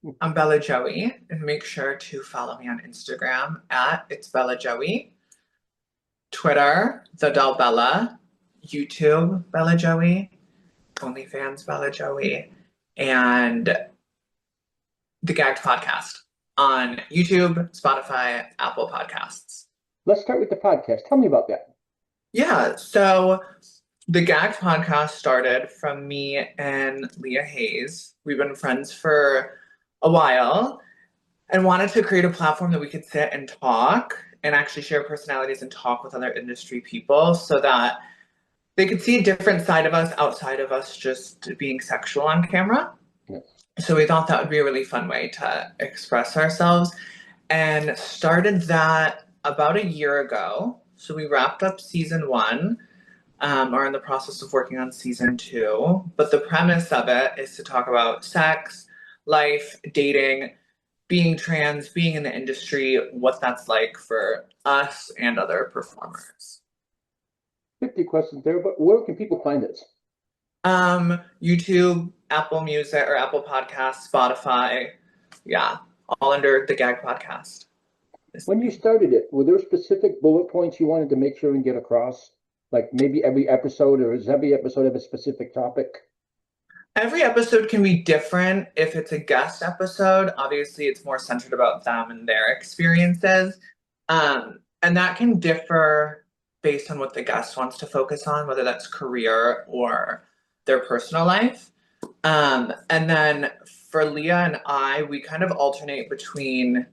I'm Bella Joie, and make sure to follow me on Instagram at It's Bella Joie, Twitter, The Doll Bella, YouTube, Bella Joie, OnlyFans, Bella Joie, and the Gagged Podcast on YouTube, Spotify, Apple Podcasts. Let's start with the podcast. Tell me about that. Yeah, so the Gagged Podcast started from me and Leah Hayes. We've been friends for a while and wanted to create a platform that we could sit and talk and actually share personalities and talk with other industry people so that they could see a different side of us outside of us just being sexual on camera. Yes. So we thought that would be a really fun way to express ourselves and started that about a year ago. So we wrapped up season 1, are in the process of working on season 2. But the premise of it is to talk about sex, life, dating, being trans, being in the industry, what that's like for us and other performers. 50 questions there, but where can people find us? YouTube, Apple Music or Apple Podcasts, Spotify, yeah, all under the Gag Podcast. When you started it, were there specific bullet points you wanted to make sure and get across? Like maybe every episode, or does every episode have a specific topic? Every episode can be different. If it's a guest episode, obviously it's more centered about them and their experiences. And that can differ based on what the guest wants to focus on, whether that's career or their personal life. And then for Leah and I, we kind of alternate between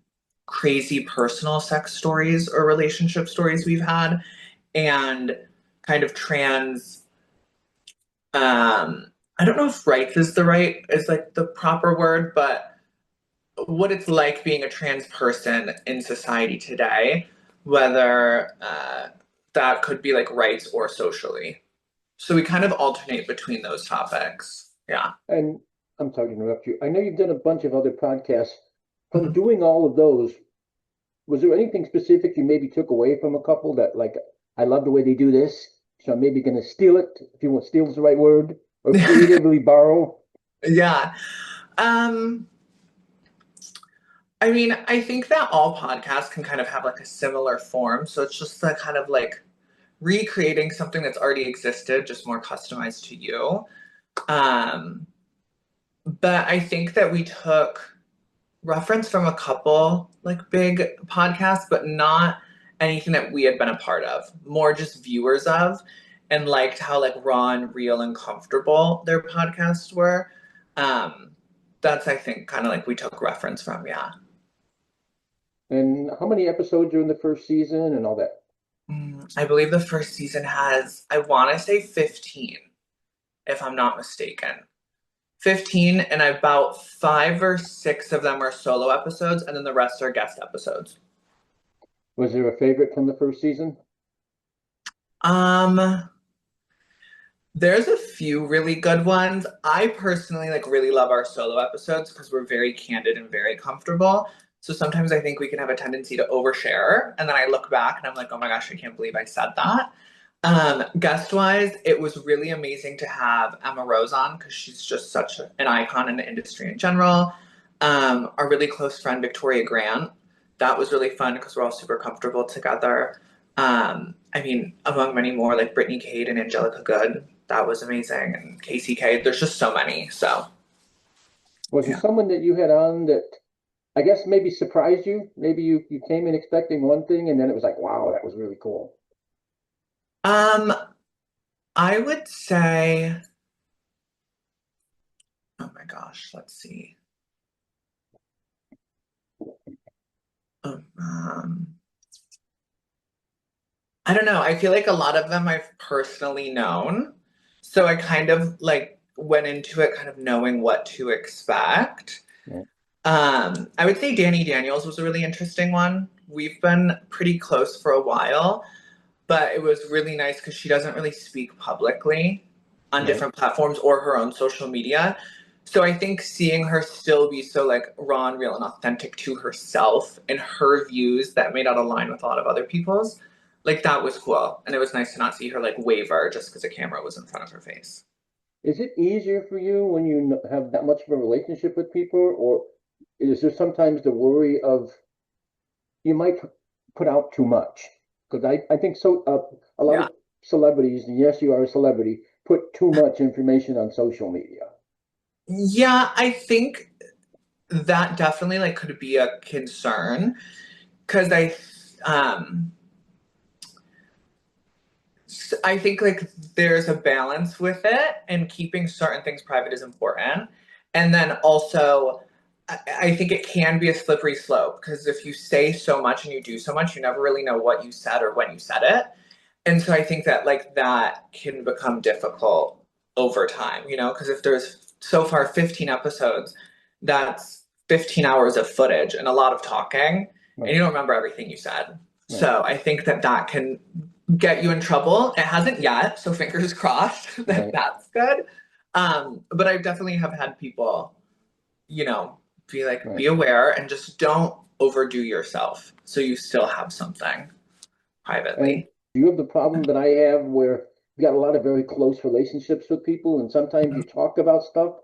crazy personal sex stories or relationship stories we've had and kind of trans I don't know if rights is like the proper word, but what it's like being a trans person in society today, whether that could be like rights or socially. So we kind of alternate between those topics. Yeah. And I'm sorry to interrupt you. I know you've done a bunch of other podcasts. From Mhm. doing all of those, was there anything specific you maybe took away from a couple that, like, I love the way they do this, so I'm maybe going to steal it, if you want, steal is the right word, or creatively borrow? Yeah. Um, I mean, I think that all podcasts can kind of have like a similar form. So it's just the kind of like recreating something that's already existed, just more customized to you. Um, but I think that we took reference from a couple like big podcasts, but not anything that we had been a part of, more just viewers of, and liked how like raw and real and comfortable their podcasts were. Um, that's I think kind of like we took reference from, yeah. And how many episodes are in the first season and all that? I believe the first season has, I want to say 15, if I'm not mistaken. 15, and about 5 or 6 of them are solo episodes, and then the rest are guest episodes. Was there a favorite from the first season? Um, there's a few really good ones. I personally like really love our solo episodes because we're very candid and very comfortable. So sometimes I think we can have a tendency to overshare, and then I look back and I'm like, oh my gosh, I can't believe I said that. Guest wise, it was really amazing to have Emma Rose on because she's just such an icon in the industry in general. Our really close friend Victoria Grant, that was really fun because we're all super comfortable together. I mean, among many more like Brittany Cade and Angelica Good, that was amazing, and Casey Cade. There's just so many. So Was there yeah. someone that you had on that I guess maybe surprised you? Maybe you came in expecting one thing and then it was like, wow, that was really cool. Um, I would say, oh my gosh, let's see. Um, I don't know. I feel like a lot of them I've personally known. So I kind of like went into it kind of knowing what to expect. Yeah. I would say Danny Daniels was a really interesting one. We've been pretty close for a while, but it was really nice because she doesn't really speak publicly on Right. different platforms or her own social media. So I think seeing her still be so like raw and real and authentic to herself and her views that may not align with a lot of other people's, like that was cool. And it was nice to not see her like waver just because a camera was in front of her face. Is it easier for you when you have that much of a relationship with people, or is there sometimes the worry of you might put out too much? Because I think so a lot Yeah. of celebrities, and yes, you are a celebrity, put too much information on social media. Yeah, I think that definitely like could be a concern because um I think like there's a balance with it, and keeping certain things private is important. And then also, I think it can be a slippery slope because if you say so much and you do so much, you never really know what you said or when you said it. And so I think that like that can become difficult over time, because if there's so far 15 episodes, that's 15 hours of footage and a lot of talking, and Right, you don't remember everything you said. right, So I think that that can get you in trouble. It hasn't yet, so fingers crossed that right, that's good. But I definitely have had people, be like, right. be aware and just don't overdo yourself so you still have something And privately. do you have the problem that I have where you got a lot of very close relationships with people, and sometimes you talk about stuff,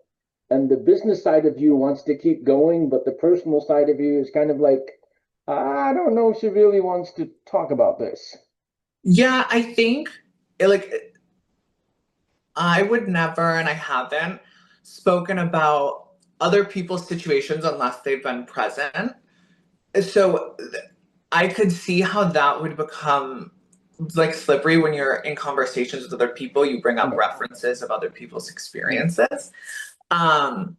and the business side of you wants to keep going, but the personal side of you is kind of like, I don't know if she really wants to talk about this. Yeah, I think like I would never, and I haven't spoken about other people's situations unless they've been present. So I could see how that would become like slippery when you're in conversations with other people. You bring up Right, references of other people's right, experiences. Um,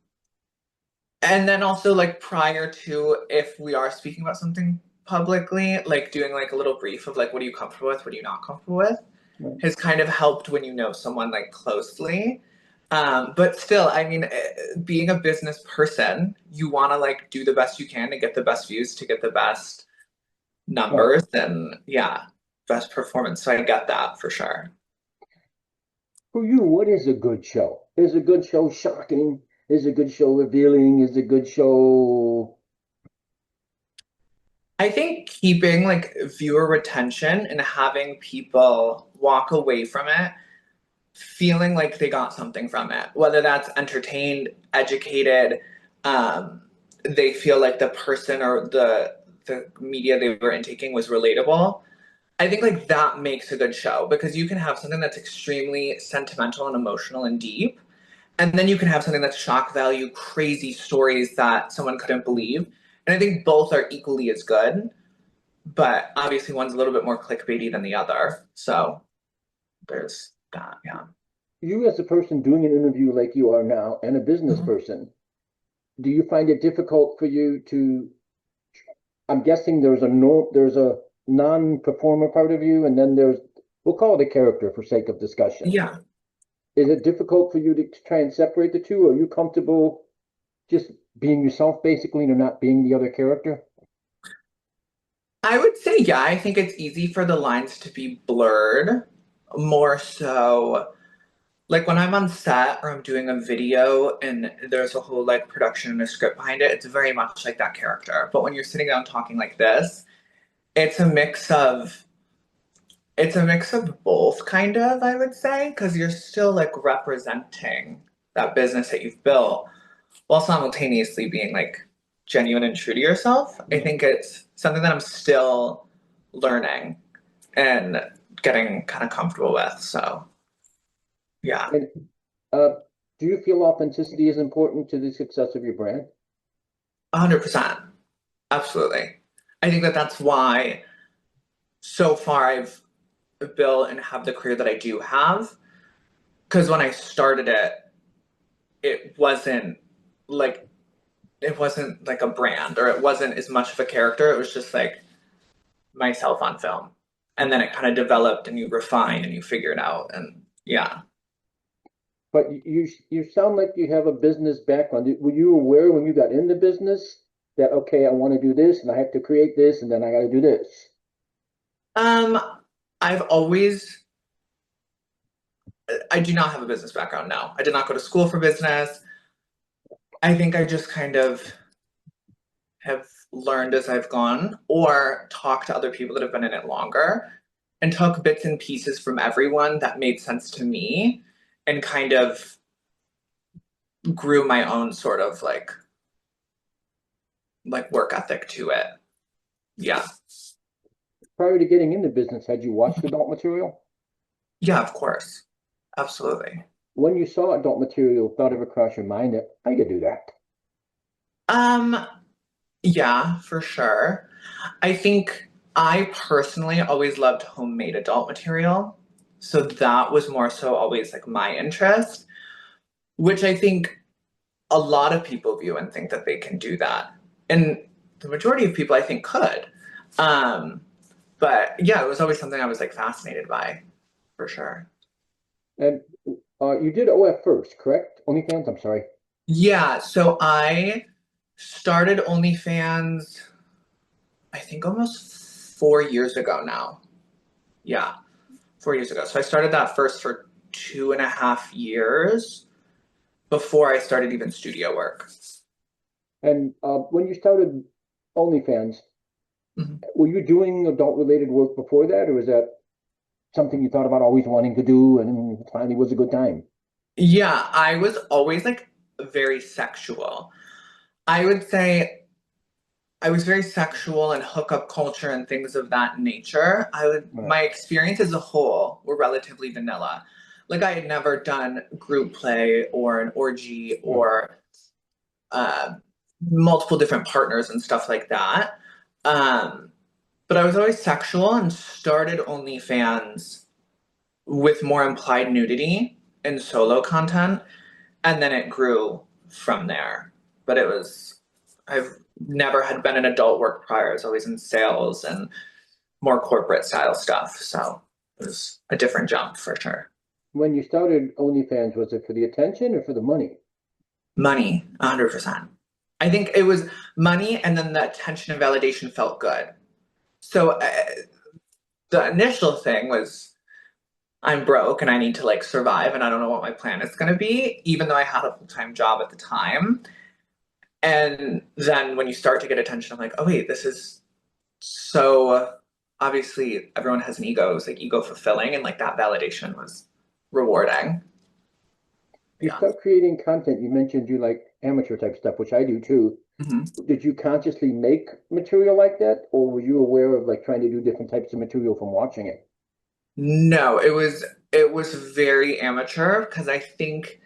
and then also like prior to, if we are speaking about something publicly, like doing like a little brief of like what are you comfortable with, what are you not comfortable with, right. has kind of helped when you know someone like closely. But still, I mean, being a business person, you want to like do the best you can to get the best views, to get the best Right. numbers, and yeah, best performance. So I get that for sure. For you, what is a good show? Is a good show shocking? Is a good show revealing? Is a good show? I think keeping like viewer retention and having people walk away from it feeling like they got something from it, whether that's entertained, educated, um, they feel like the person or the media they were intaking was relatable. I think like that makes a good show because you can have something that's extremely sentimental and emotional and deep, and then you can have something that's shock value, crazy stories that someone couldn't believe. And I think both are equally as good, but obviously one's a little bit more clickbaity than the other. So there's that, yeah. You, as a person doing an interview like you are now and a business Mhm. person, do you find it difficult for you to? I'm guessing there's a no, there's a non-performer part of you, and then there's, we'll call it a character for sake of discussion. Yeah. Is it difficult for you to try and separate the two? Are you comfortable just being yourself basically and not being the other character? I would say, yeah, I think it's easy for the lines to be blurred more so. Like when I'm on set or I'm doing a video and there's a whole like production and a script behind it, it's very much like that character. But when you're sitting down talking like this, it's a mix of it's a mix of both kind of, I would say, because you're still like representing that business that you've built while simultaneously being like genuine and true to yourself. I Right. think it's something that I'm still learning and getting kind of comfortable with. So, yeah, And uh, do you feel authenticity is important to the success of your brand? 100%. Absolutely. I think that that's why so far I've built and have the career that I do have. Because when I started it, it wasn't like it wasn't like a brand or it wasn't as much of a character. It was just like myself on film. And then it kind of developed and you refine and you figure it out. And yeah. But you sound like you have a business background. Were you aware when you got in the business that okay, I want to do this and I have to create this and then I got to do this? Um, I've always I do not have a business background now. I did not go to school for business. I think I just kind of have learned as I've gone or talked to other people that have been in it longer and took bits and pieces from everyone that made sense to me and kind of grew my own sort of like like work ethic to it. Yeah. Prior to getting into business, had you watched adult material? Yeah, of course. Absolutely. When you saw adult material, thought ever cross your mind that I could do that? Um, yeah, for sure. I think I personally always loved homemade adult material. So that was more so always like my interest, which I think a lot of people view and think that they can do that. And the majority of people I think could. Um, but yeah, it was always something I was like fascinated by, for sure. And you did OF first, correct? OnlyFans, I'm sorry. Yeah, so I started OnlyFans, I think almost 4 years ago now. Yeah, 4 years ago. So I started that first for 2.5 years before I started even studio work. And when you started OnlyFans, Mhm. were you doing adult related work before that, or was that something you thought about always wanting to do and it finally was a good time? Yeah, I was always like very sexual. I would say I was very sexual and hookup culture and things of that nature. Right. My experience as a whole were relatively vanilla. Like I had never done group play or an orgy Right. or uh, multiple different partners and stuff like that. Um, but I was always sexual and started OnlyFans with more implied nudity and solo content, and then it grew from there. But I've never had been in adult work prior. I was always in sales and more corporate style stuff. So it was a different jump for sure. When you started OnlyFans, was it for the attention or for the money? Money, 100%. I think it was money, and then the attention and validation felt good. So the initial thing was I'm broke and I need to like survive and I don't know what my plan is going to be, even though I had a full time job at the time. And then when you start to get attention, I'm like, oh, wait, this is so obviously everyone has an ego. It's like ego fulfilling. And like that validation was rewarding. You Yeah. start creating content. You mentioned you like amateur type stuff, which I do too. Mhm. Did you consciously make material like that, or were you aware of like trying to do different types of material from watching it? No, it was very amateur because I think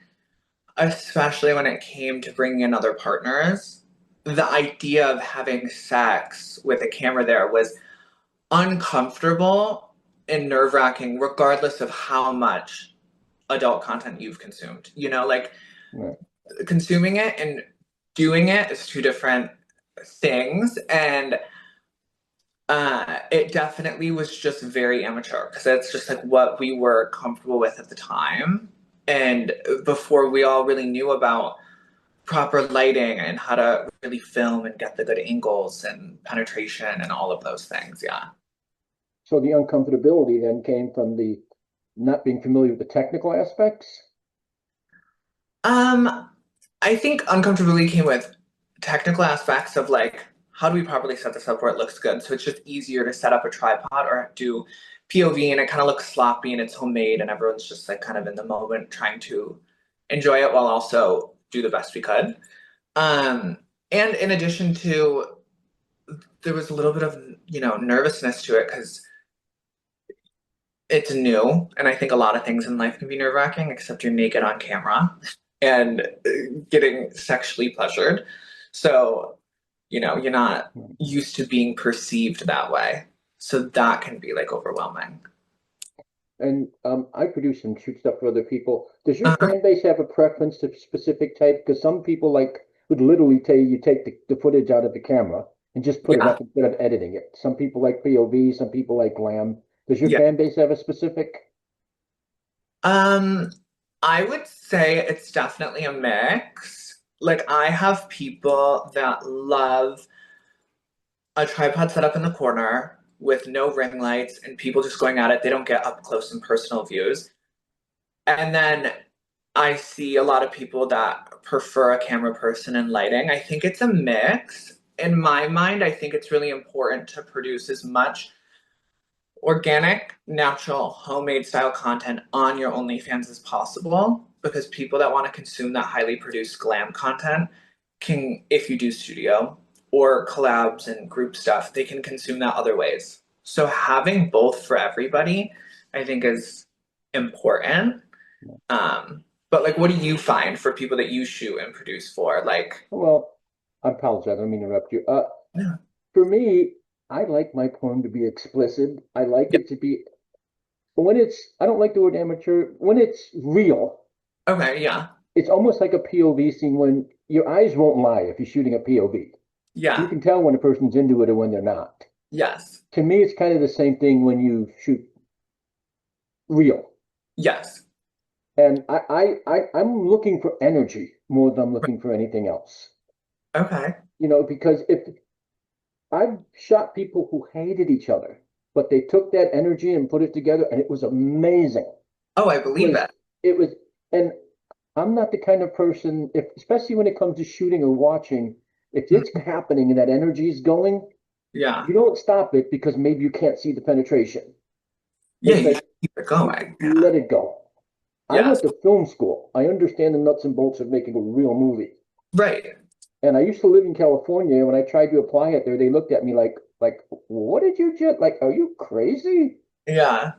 especially when it came to bringing in other partners, the idea of having sex with a camera there was uncomfortable and nerve wracking, regardless of how much adult content you've consumed. Like Right. consuming it and doing it is two different things. And it definitely was just very amateur because that's just like what we were comfortable with at the time. And before we all really knew about proper lighting and how to really film and get the good angles and penetration and all of those things. Yeah. So the uncomfortability then came from the not being familiar with the technical aspects. Um, I think uncomfortability came with technical aspects of like, how do we properly set this up where it looks good? So it's just easier to set up a tripod or do POV and it kind of looks sloppy and it's homemade and everyone's just like kind of in the moment trying to enjoy it while also do the best we could. Um, and in addition to, there was a little bit of, nervousness to it because it's new. And I think a lot of things in life can be nerve wracking, except you're naked on camera and getting sexually pleasured. So, you're not used to being perceived that way. So that can be like overwhelming. And I produce and shoot stuff for other people. Does your Uh-huh. fan base have a preference to specific type? Because some people like would literally tell you you take the footage out of the camera and just put it Yeah. up instead of editing it. Some people like POV, some people like glam. Does your Yeah. fan base have a specific? Um, I would say it's definitely a mix. Like I have people that love a tripod set up in the corner with no ring lights and people just going at it. They don't get up close and personal views. And then I see a lot of people that prefer a camera person and lighting. I think it's a mix. In my mind, I think it's really important to produce as much organic, natural, homemade style content on your OnlyFans as possible because people that want to consume that highly produced glam content can, if you do studio, or collabs and group stuff, they can consume that other ways. So having both for everybody, I think is important. But like, what do you find for people that you shoot and produce for? Like, Well, I apologize. I don't mean to interrupt you. yeah, For me, I like my porn to be explicit. I like yeah, it to be when I don't like the word amateur, when it's real. okay, yeah, It's almost like a POV scene when your eyes won't lie if you're shooting a POV. You yeah, can tell when a person's into it or when they're not. yes, To me, it's kind of the same thing when you shoot real. yes, And I'm looking for energy more than I'm looking for anything else. okay. Because if I've shot people who hated each other, but they took that energy and put it together, and it was amazing. Oh, I It believe was, it. it was, and I'm not the kind of person, especially when it comes to shooting or watching, if it's Mhm. happening and that energy is going, Yeah, you don't stop it because maybe you can't see the penetration. yeah, It's you like just keep it you going. Yeah, let it go. I yes, went to film school. I understand the nuts and bolts of making a real movie. right. And I used to live in California. When I tried to apply it there, they looked at me like, what did you just like? Are you crazy? Yeah,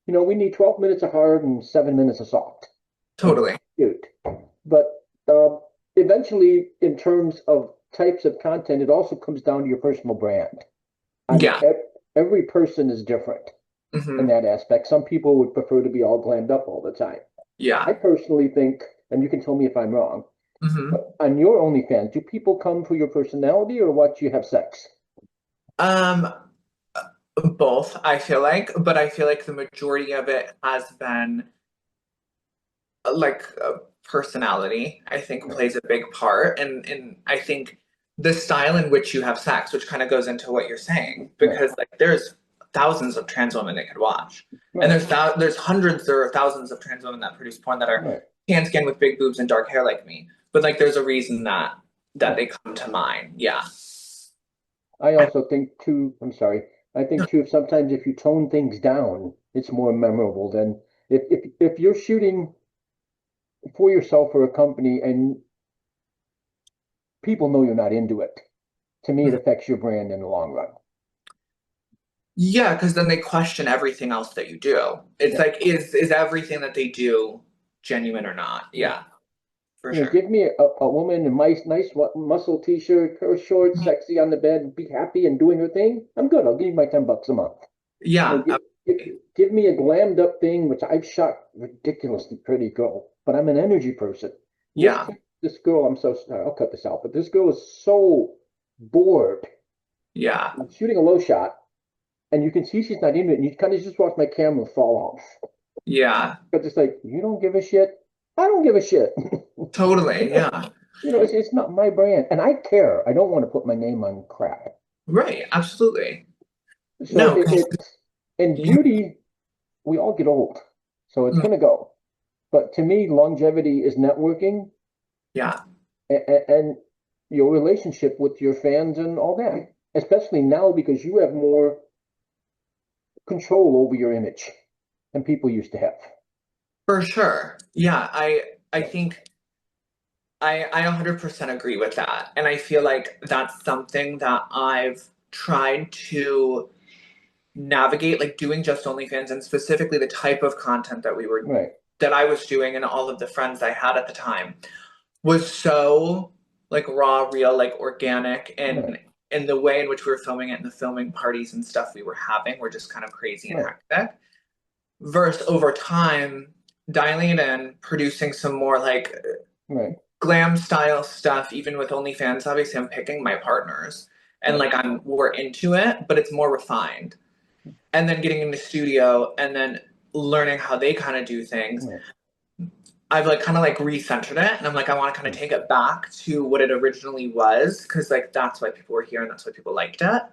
We need 12 minutes of hard and 7 minutes of soft. And totally. shoot. But um, eventually, in terms of types of content, it also comes down to your personal brand. And Yeah. every person is different in Hmm. that aspect. Some people would prefer to be all glammed up all the time. I Yeah. personally think, and you can tell me if I'm wrong, Hmm. but on your OnlyFans, do people come for your personality or watch you have sex? Um, both, I feel like, but I feel like the majority of it has been like personality, I think Right, plays a big part. And I think the style in which you have sex, which kind of goes into what you're saying, right, because like there's thousands of trans women that could watch. And right, there's hundreds or thousands of trans women that produce porn that are right, tan skin with big boobs and dark hair like me. But like there's a reason that right. they come to mind. Yeah. I also think too, I'm sorry, I No, think too, sometimes if you tone things down, it's more memorable than if you're shooting for yourself or a company and people know you're not into it. To me, it affects your brand in the long run. yeah, because then they question everything else that you do. It's Yeah, like, is everything that they do genuine or not? right. Yeah, for sure. Give me a woman in nice muscle t-shirt, her shorts, sexy on the bed, be happy and doing her thing. I'm good. I'll give you my $10 a month. Yeah, Give, absolutely. give me a glammed up thing, which I've shot ridiculously pretty girl, but I'm an energy person. Yeah, This girl, I'm so sorry, I'll cut this out, but this girl is so bored. yeah, I'm shooting a low shot, and you can see she's not into it, and you kind of just watch my camera fall off. yeah, Because it's like, you don't give a shit. I don't give a shit. totally. Yeah, It's not my brand. And I care. I don't want to put my name on crap. right. Absolutely. So No, 'cause it's in you, beauty, we all get old. So it's mm, going to go. But to me, longevity is networking yeah, and your relationship with your fans and all that. Especially now because you have more control over your image than people used to have. for sure. Yeah, I think I 100% agree with that. And I feel like that's something that I've tried to navigate, like doing just OnlyFans and specifically the type of content Right, that I was doing and all of the friends I had at the time was so like raw, real, like organic, right, and the way in which we were filming it and the filming parties and stuff we were having were just kind of crazy and right, hectic. Versus over time, dialing it in, producing some more like right, glam style stuff, even with OnlyFans. Obviously, I'm picking my partners and right, like we're into it, but it's more refined. And then getting in the studio and then learning how they kind of do things. right, I've like kind of like recentered it and I'm like, I want to kind of right, take it back to what it originally was because like that's why people were here and that's why people liked it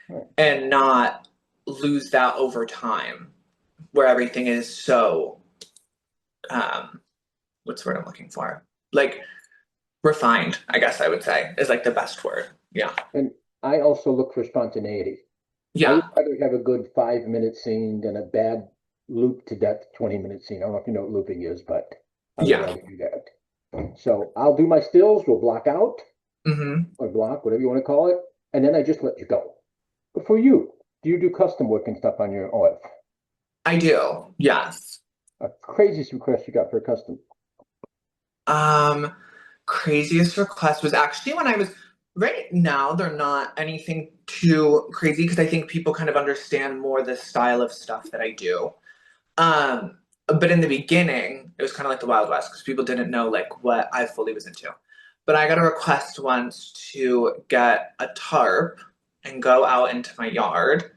right. and not lose that over time where everything is so um what's the word I'm looking for? Like refined, I guess I would say is like the best word. Yeah. And I also look for spontaneity. I would Yeah. rather have a good 5 minute scene than a bad loop to death 20-minute scene. I don't know if you know what looping is, but I would Yeah. rather do that. So I'll do my stills, we'll block out. Hmm. or block, whatever you want to call it, and then I just let you go. But for you, do you do custom work and stuff on your OF? I do, yes. A craziest request you got for a custom? Um, Craziest request was actually when I was right now, they're not anything too crazy because I think people kind of understand more the style of stuff that I do. But in the beginning, it was kind of like the Wild West because people didn't know like what I fully was into. But I got a request once to get a tarp and go out into my yard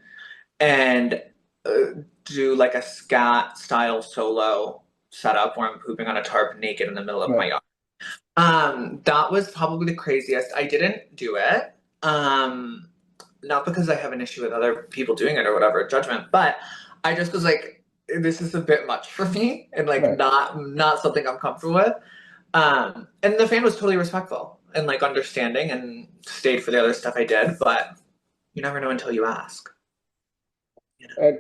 and uh, do like a scat style solo setup where I'm pooping on a tarp naked in the middle of my Right. yard. That was probably the craziest. I didn't do it. Not because I have an issue with other people doing it or whatever, judgment, but I just was like, this is a bit much for me and like Right. not something I'm comfortable with. And the fan was totally respectful and like understanding and stayed for the other stuff I did, but you never know until you ask, you know. And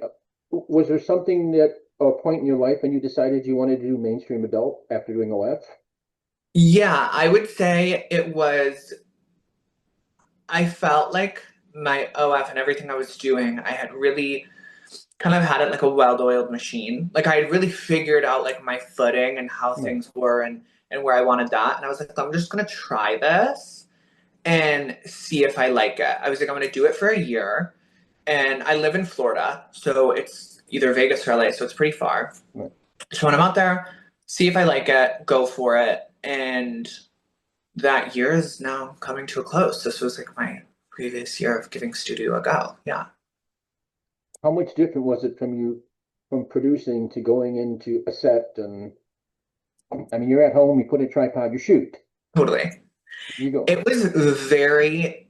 was there something that a point in your life when you decided you wanted to do mainstream adult after doing OF? Yeah, I would say it was I felt like my OF and everything I was doing, I had really kind of had it like a well-oiled machine. Like I had really figured out like my footing and how Right. things were and where I wanted that. And I was like, I'm just gonna try this and see if I like it. I was like, I'm gonna do it for a year. And I live in Florida, so it's either Vegas or LA, so it's pretty far. Right. So when I'm out there, see if I like it, go for it. And that year is now coming to a close. This was like my previous year of giving studio a go. Yeah, How much different was it from you from producing to going into a set? And I mean, you're at home, you put a tripod, you shoot, totally. you go. It was very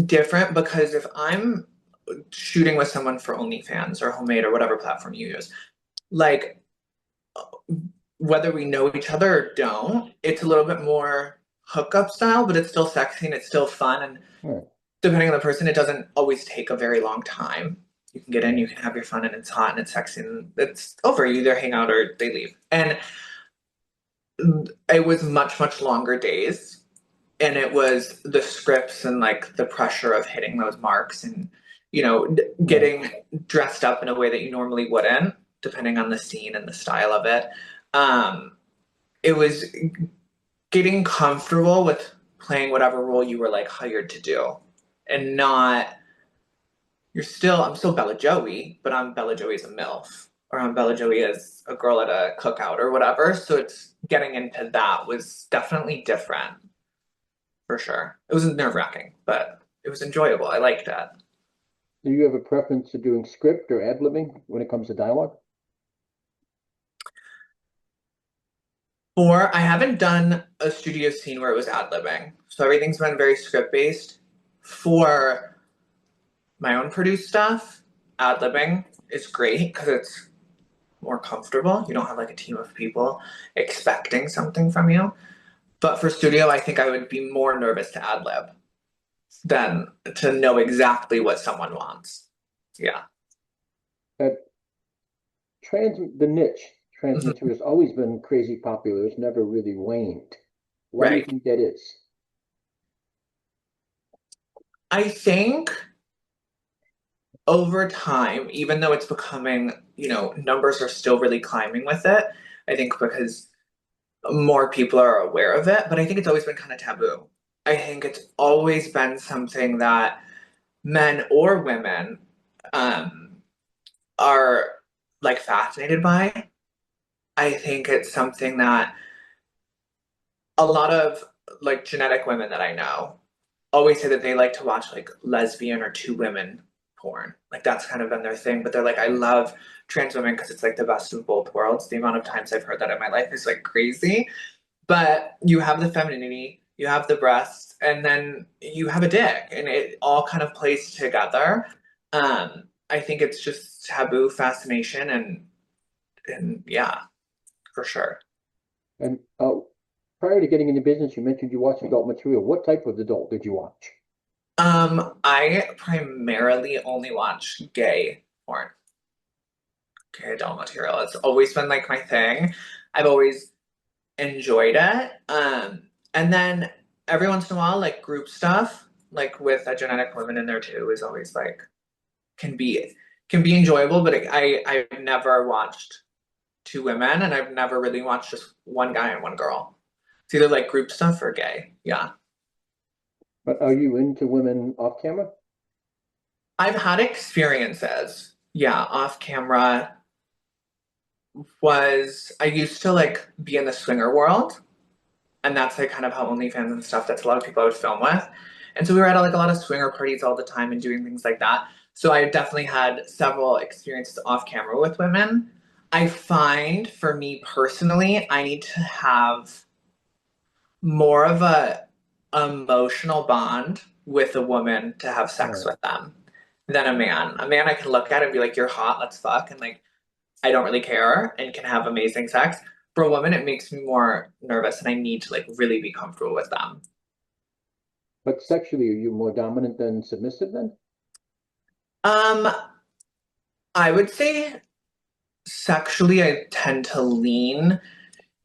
different because if I'm shooting with someone for OnlyFans or Homemade or whatever platform you use, like whether we know each other or don't, it's a little bit more hookup style, but it's still sexy and it's still fun. And Right. depending on the person, it doesn't always take a very long time. You can get in, you can have your fun, and it's hot and it's sexy, and it's over. You either hang out or they leave. And it was much, much longer days. And it was the scripts and like the pressure of hitting those marks and, Right. getting dressed up in a way that you normally wouldn't, depending on the scene and the style of it. Um, it was getting comfortable with playing whatever role you were like hired to do and not I'm still Bella Joie, but I'm Bella Joie as a MILF, or I'm Bella Joie as a girl at a cookout or whatever. So it's getting into that was definitely different for sure. It was nerve-wracking, but it was enjoyable. I liked it. Do you have a preference to doing script or ad-libbing when it comes to dialogue? Or I haven't done a studio scene where it was ad-libbing. So everything's been very script-based. For my own produced stuff, ad-libbing is great because it's more comfortable. You don't have like a team of people expecting something from you. But for studio, I think I would be more nervous to ad lib than to know exactly what someone wants. Yeah. That the niche transmitter Mhm. has always been crazy popular. It's never really waned. Why do you Right. think that is? I think over time, even though it's becoming, numbers are still really climbing with it, I think because more people are aware of it, but I think it's always been kind of taboo. I think it's always been something that men or women um, are like fascinated by. I think it's something that a lot of like genetic women that I know always say that they like to watch like lesbian or two women porn. Like that's kind of been their thing. But they're like, I love trans women because it's like the best of both worlds. The amount of times I've heard that in my life is like crazy. But you have the femininity, you have the breasts, and then you have a dick, and it all kind of plays together. I think it's just taboo fascination and yeah, for sure. And prior to getting into business, you mentioned you watched adult material. What type of adult did you watch? I primarily only watch gay porn, gay adult material. It's always been like my thing. I've always enjoyed it. And then every once in a while, like group stuff, like with a genetic woman in there too, is always like can be can be enjoyable. But I've never watched two women, and I've never really watched just one guy and one girl. It's either like group stuff or gay. Yeah. But are you into women off camera? I've had experiences. Yeah, off camera was I used to like be in the swinger world, and that's like kind of how OnlyFans and stuff. That's a lot of people I would film with, and so we were at like a lot of swinger parties all the time and doing things like that. So I definitely had several experiences off camera with women. I find for me personally, I need to have more of a emotional bond with a woman to have sex Right. with them than a man. A man I can look at and be like, "You're hot, let's fuck," and like I don't really care and can have amazing sex. For a woman, it makes me more nervous and I need to like really be comfortable with them. But sexually, are you more dominant than submissive then? Um, I would say sexually, I tend to lean.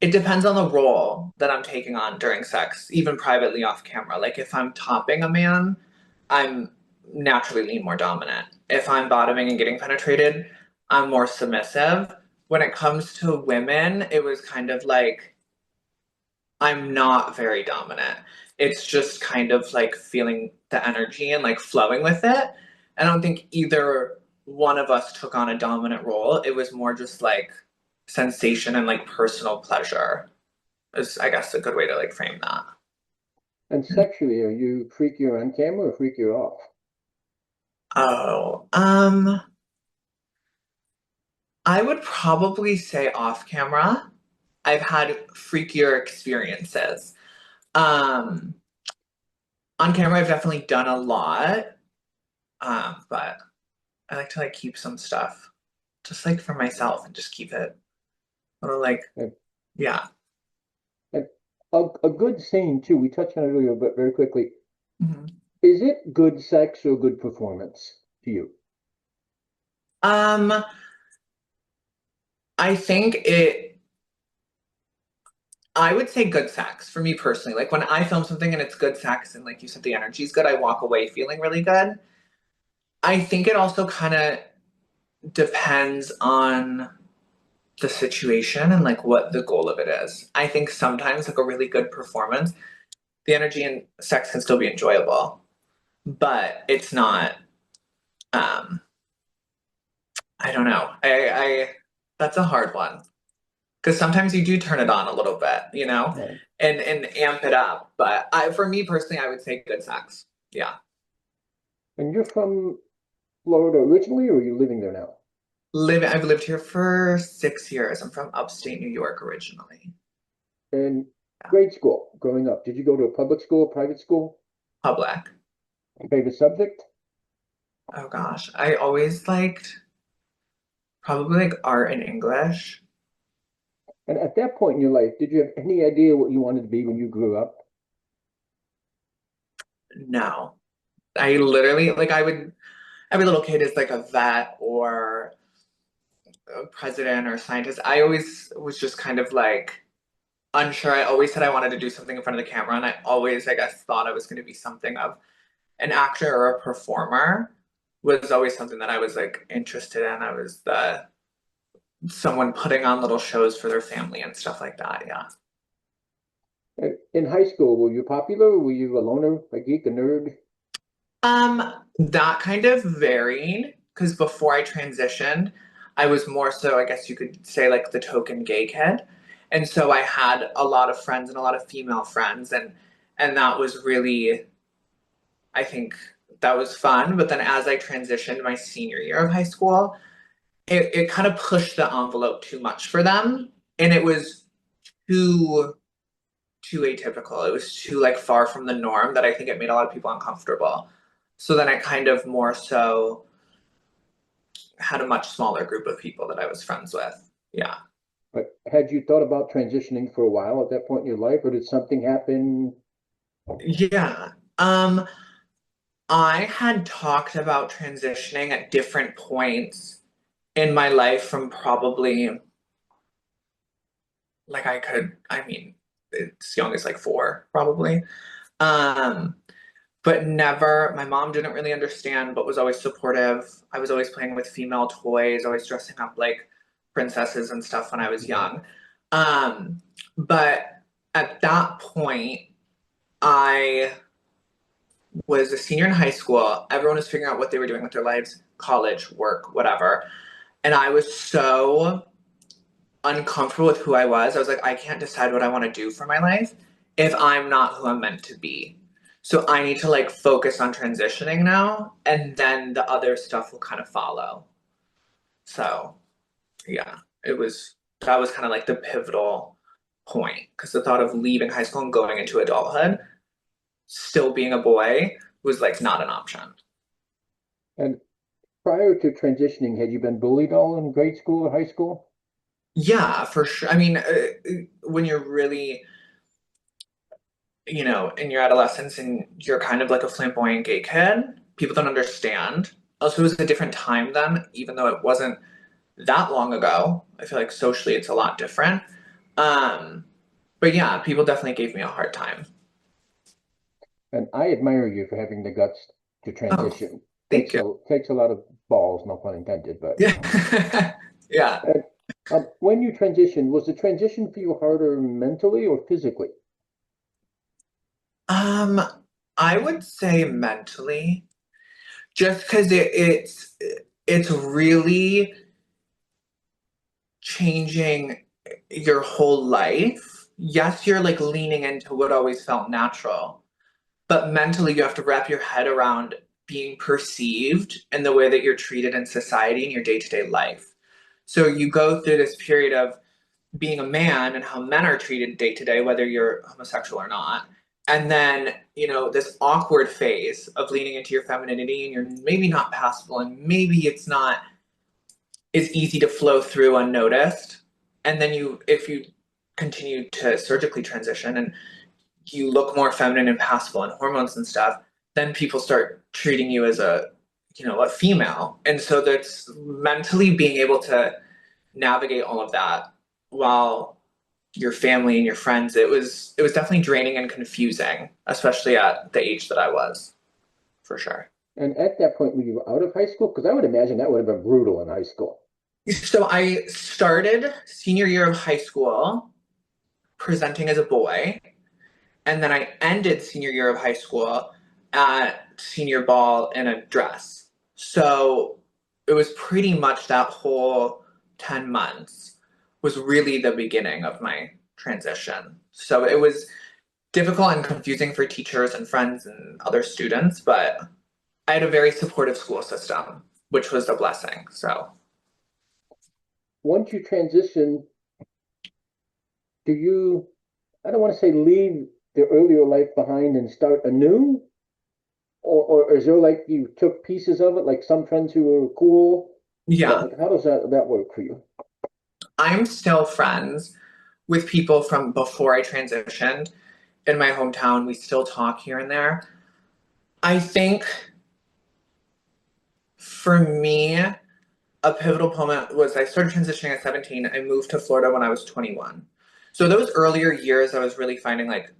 It depends on the role that I'm taking on during sex, even privately off camera. Like if I'm topping a man, I'm naturally lean more dominant. If I'm bottoming and getting penetrated, I'm more submissive. When it comes to women, it was kind of like I'm not very dominant. It's just kind of like feeling the energy and like flowing with it. I don't think either one of us took on a dominant role. It was more just like sensation and like personal pleasure is I guess a good way to like frame that. And sexually, are you freakier on camera or freakier off? Oh, I would probably say off camera. I've had freakier experiences. Um, on camera, I've definitely done a lot. But I like to like keep some stuff just like for myself and just keep it a little like, And, yeah. and a good scene too. We touched on it earlier, but very quickly. Mhm. Is it good sex or good performance to you? Um, I think I would say good sex for me personally. Like when I film something and it's good sex and like you said, the energy's good, I walk away feeling really good. I think it also kind of depends on the situation and like what the goal of it is. I think sometimes like a really good performance, the energy and sex can still be enjoyable, but it's not um I don't know. I that's a hard one because sometimes you do turn it on a little bit, Right. and amp it up. But I, for me personally, I would say good sex. Yeah, And you're from Florida originally, or are you living there now? I've lived here for 6 years. I'm from upstate New York originally. And Yeah. grade school, growing up, did you go to a public school, private school? Public. Favorite subject? Oh gosh, I always liked probably like art and English. And at that point in your life, did you have any idea what you wanted to be when you grew up? No, I literally like I would. Every little kid is like a vet or a president or scientist. I always was just kind of like unsure. I always said I wanted to do something in front of the camera, and I always, I guess, thought I was going to be something of an actor or a performer. Was always something that I was like interested in. I was the someone putting on little shows for their family and stuff like that. Yeah. In high school, were you popular? Were you a loner, a geek, a nerd? That kind of varied because before I transitioned, I was more so, I guess you could say, like the token gay kid. And so I had a lot of friends and a lot of female friends and that was really, I think that was fun. But then as I transitioned my senior year of high school, it kind of pushed the envelope too much for them. And it was too too atypical. It was too like far from the norm that I think it made a lot of people uncomfortable. So then I kind of more so had a much smaller group of people that I was friends with. Yeah. But had you thought about transitioning for a while at that point in your life, or did something happen? Yeah. Um, I had talked about transitioning at different points in my life from probably like I mean, it's young as like 4, probably. Um, but never, my mom didn't really understand, but was always supportive. I was always playing with female toys, always dressing up like princesses and stuff when I was young. Um, but at that point, I was a senior in high school. Everyone was figuring out what they were doing with their lives, college, work, whatever. And I was so uncomfortable with who I was. I was like, I can't decide what I want to do for my life if I'm not who I'm meant to be. So I need to like focus on transitioning now, and then the other stuff will kind of follow. So yeah, it was that was kind of like the pivotal point because the thought of leaving high school and going into adulthood, still being a boy, was like not an option. And prior to transitioning, had you been bullied all in grade school or high school? Yeah, for sure. I mean, when you're really, in your adolescence and you're kind of like a flamboyant gay kid, people don't understand. Also, it was a different time then, even though it wasn't that long ago. I feel like socially it's a lot different. Um, but yeah, people definitely gave me a hard time. And I admire you for having the guts to Oh, transition. thank you. Takes a lot of balls, no pun intended. But Yeah. Yeah. and, when you transition, was the transition for you harder mentally or physically? Um, I would say mentally, just because it's really changing your whole life. Yes, you're like leaning into what always felt natural, but mentally you have to wrap your head around being perceived and the way that you're treated in society in your day-to-day life. So you go through this period of being a man and how men are treated day to day, whether you're homosexual or not. And then, this awkward phase of leaning into your femininity and you're maybe not passable and maybe it's not as easy to flow through unnoticed. And then if you continue to surgically transition and you look more feminine and passable and hormones and stuff, then people start treating you as a female. And so that's mentally being able to navigate all of that while your family and your friends, it was definitely draining and confusing, especially at the age that I was, for sure. And at that point, were you out of high school? Because I would imagine that would have been brutal in high school. So I started senior year of high school presenting as a boy, and then I ended senior year of high school at senior ball in a dress. So it was pretty much that whole 10 months was really the beginning of my transition. So it was difficult and confusing for teachers and friends and other students, but I had a very supportive school system, which was a blessing. So, Once you transition, do you, I don't want to say leave the earlier life behind and start anew? Or is there like you took pieces of it, like some friends who were cool? yeah, Like how does that work for you? I'm still friends with people from before I transitioned in my hometown. We still talk here and there. I think for me, a pivotal moment was I started transitioning at 17. I moved to Florida when I was 21. So those earlier years, I was really finding like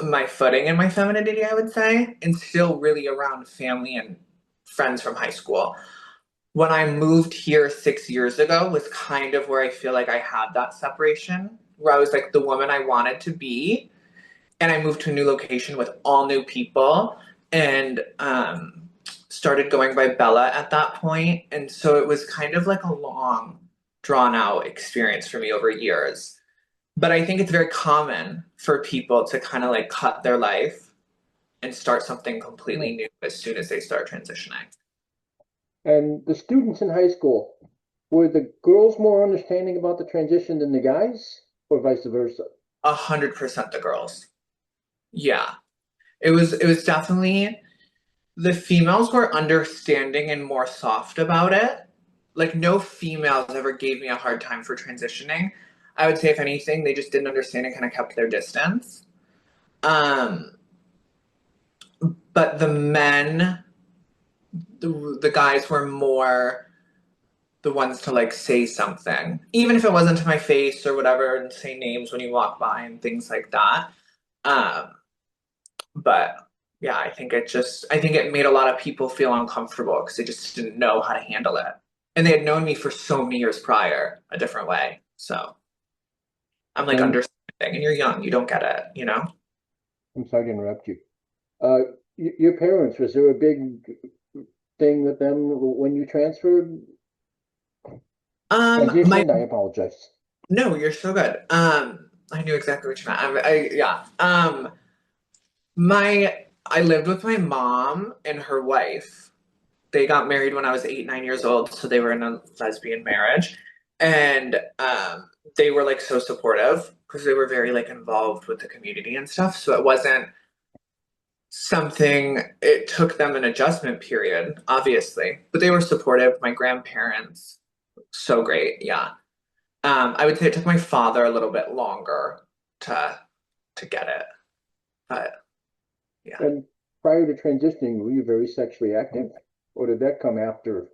my footing in my femininity, I would say, and still really around family and friends from high school. When I moved here 6 years ago was kind of where I feel like I had that separation, where I was like the woman I wanted to be. And I moved to a new location with all new people and started going by Bella at that point. And so it was kind of like a long, drawn out experience for me over years. But I think it's very common for people to kind of like cut their life and start something Yeah. completely new as soon as they start transitioning. And the students in high school, were the girls more understanding about the transition than the guys, or vice versa? 100% the girls. Yeah. It was definitely the females were understanding and more soft about it. Like no females ever gave me a hard time for transitioning. I would say if anything, they just didn't understand and kind of kept their distance. Um, but the men, the guys were more the ones to like say something, even if it wasn't to my face or whatever, and say names when you walk by and things like that. Um, But yeah, I think it made a lot of people feel uncomfortable because they just didn't know how to handle it. And they had known me for so many years prior, a different way. So I'm like And understanding, and you're young, you don't get it, you know? I'm sorry to interrupt you. Uh, your parents, was there a big thing with them when you transferred? My Transitioned? I apologize. no, you're so good. I knew exactly what you meant. Yeah. I lived with my mom and her wife. They got married when I was 8, 9 years old, so they were in a lesbian marriage, and they were like so supportive because they were very like involved with the community and stuff. So it wasn't something. It took them an adjustment period, obviously, but they were supportive. My grandparents, so great, yeah. I would say it took my father a little bit longer to to get it, but yeah. And prior to transitioning, were you very sexually active, or did that come after?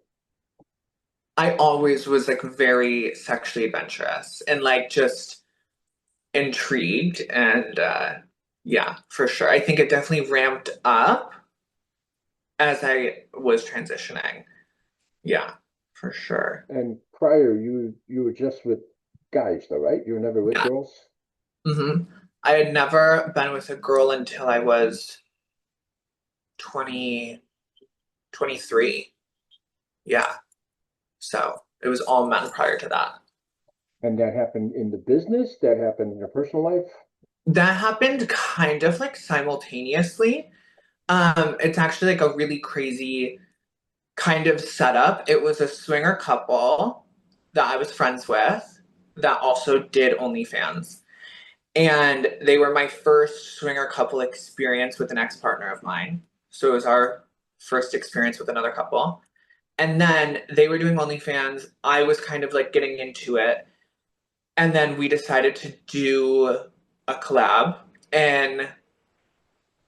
I always was like very sexually adventurous and like just intrigued and yeah, for sure. I think it definitely ramped up as I was transitioning. Yeah, for sure. And prior, you were just with guys, though, right? You were never with Yeah. girls. hmm I had never been with a girl until I was 20, 23. Yeah. So it was all men prior to that. And that happened in the business. That happened in your personal life. That happened kind of like simultaneously. It's actually like a really crazy kind of setup. It was a swinger couple that I was friends with that also did OnlyFans. And they were my first swinger couple experience with an ex partner of mine. So it was our first experience with another couple. And then they were doing OnlyFans. I was kind of like getting into it. And then we decided to do a collab. And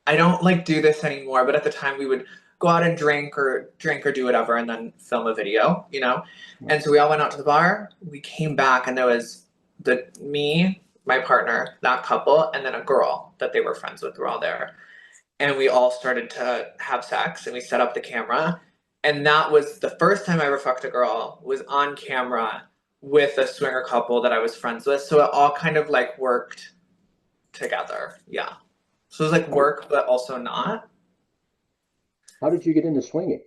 I don't like do this anymore, but at the time we would go out and drink or do whatever and then film a video, you know? And so we all went out to the bar. We came back and there was the me, my partner, that couple, and then a girl that they were friends with were all there. And we all started to have sex and we set up the camera. And that was the first time I ever fucked a girl was on camera with a swinger couple that I was friends with. So it all kind of like worked together. Yeah. So it was like How did work, but also not. how did you get into swinging?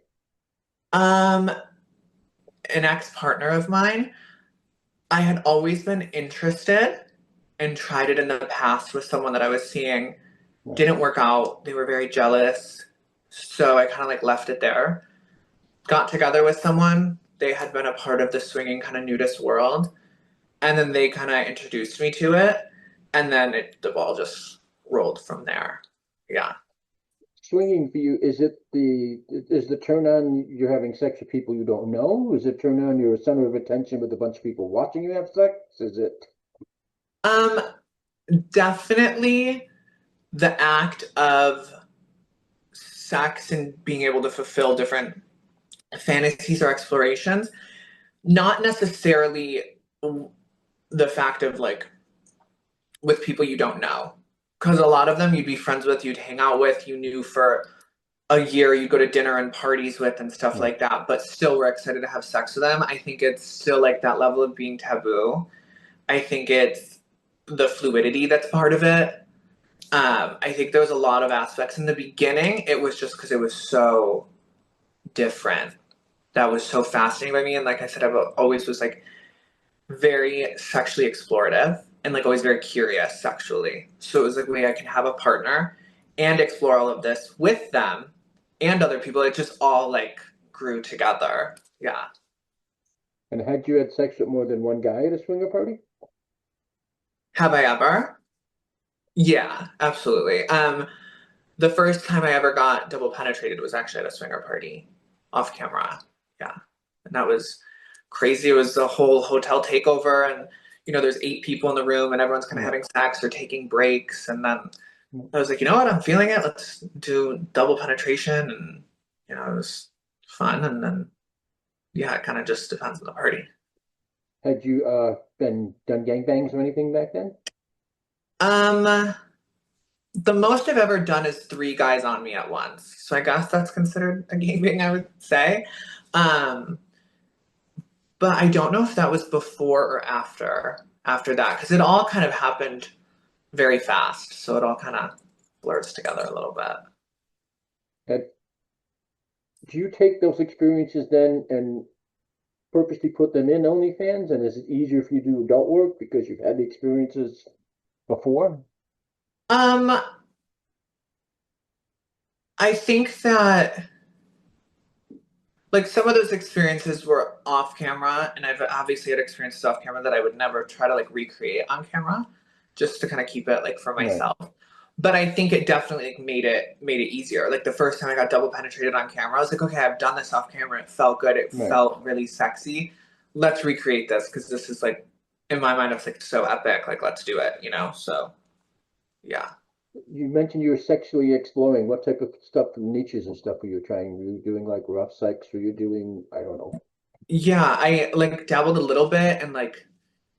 Um, an ex-partner of mine, I had always been interested and tried it in the past with someone that I was seeing. Didn't work out. They were very jealous. So I kind of like left it there. Got together with someone. They had been a part of the swinging kind of nudist world. And then they kind of introduced me to it. And then the ball just rolled from there. Yeah. Swinging for you, is the turn on you're having sex with people you don't know? Is it turn on you're a center of attention with a bunch of people watching you have sex? Is it Um, Definitely the act of sex and being able to fulfill different fantasies or explorations, not necessarily the fact of like with people you don't know. Because a lot of them you'd be friends with, you'd hang out with, you knew for a year, you'd go to dinner and parties with and stuff right? like that, but still we're excited to have sex with them. I think it's still like that level of being taboo. I think it's the fluidity that's part of it. I think there was a lot of aspects in the beginning. It was just because it was so different. That was so fascinating by me. And like I said, I've always was like very sexually explorative and like always very curious sexually. So it was like a way I can have a partner and explore all of this with them and other people. It just all like grew together. Yeah. And had you had sex with more than one guy at a swinger party? Have I ever? Yeah, absolutely. The first time I ever got double penetrated was actually at a swinger party off camera. Yeah. And that was crazy. It was the whole hotel takeover and there's 8 people in the room and everyone's kind of Yeah. having sex or taking breaks. And then I was like, you know what? I'm feeling it. Let's do double penetration. And, it was fun. And then, yeah, it kind of just depends on the party. Had you been done gangbangs or anything back then? Um, The most I've ever done is three guys on me at once. So I guess that's considered a gangbang, I would say. Um, but I don't know if that was before or after that, because it all kind of happened very fast. So it all kind of blurs together a little bit. That do you take those experiences then and purposely put them in OnlyFans? And is it easier if you do adult work because you've had the experiences before? Um, I think that like some of those experiences were off camera, and I've obviously had experiences off camera that I would never try to like recreate on camera, just to kind of keep it like for Right, myself. But I think it definitely like, made it easier. Like the first time I got double penetrated on camera, I was like, okay, I've done this off camera. It felt good. It right. felt really sexy. Let's recreate this because this is like in my mind, it's like so epic. Like let's do it, you know? So yeah. You mentioned you were sexually exploring. What type of stuff, niches and stuff were you trying? Were you doing like rough sex? Were you doing, I don't know. Yeah, I like dabbled a little bit in like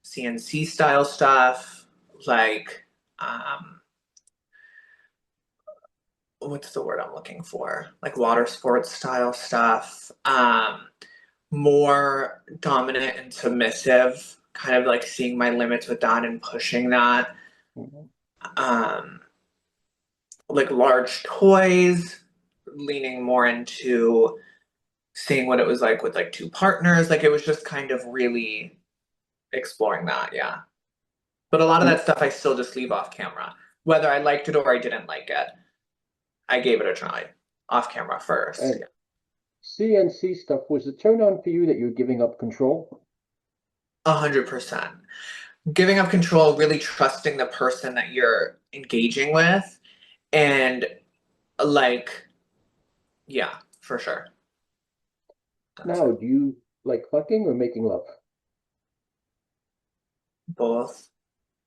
CNC style stuff, like um what's the word I'm looking for? Like water sports style stuff. More dominant and submissive, kind of like seeing my limits with that and pushing that. Mhm. Um like large toys, leaning more into seeing what it was like with like two partners. Like it was just kind of really exploring that, yeah. But a lot of And, that stuff I still just leave off camera. Whether I liked it or I didn't like it, I gave it a try off camera first. and Yeah. CNC stuff, was the turn on for you that you're giving up control? 100%. Giving up control, really trusting the person that you're engaging with. And like, yeah, for sure. That's Now, it. do you like fucking or making love? Both.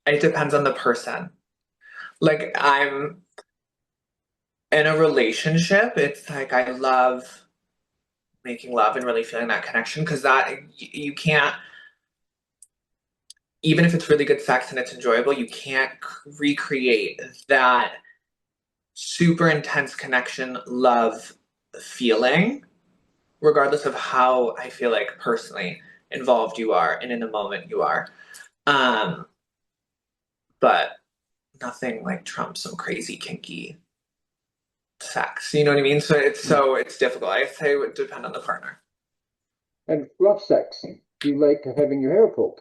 It depends on the person. Like, I'm in a relationship, it's like I love making love and really feeling that connection because you can't, even if it's really good sex and it's enjoyable, you can't recreate that super intense connection, love feeling, regardless of how I feel like personally involved you are and in the moment you are. Um, but nothing like trumps some crazy kinky sex. You know what I mean? Hmm. So it's difficult. I say it would depend on the partner. And rough sex, do you like having your hair pulled?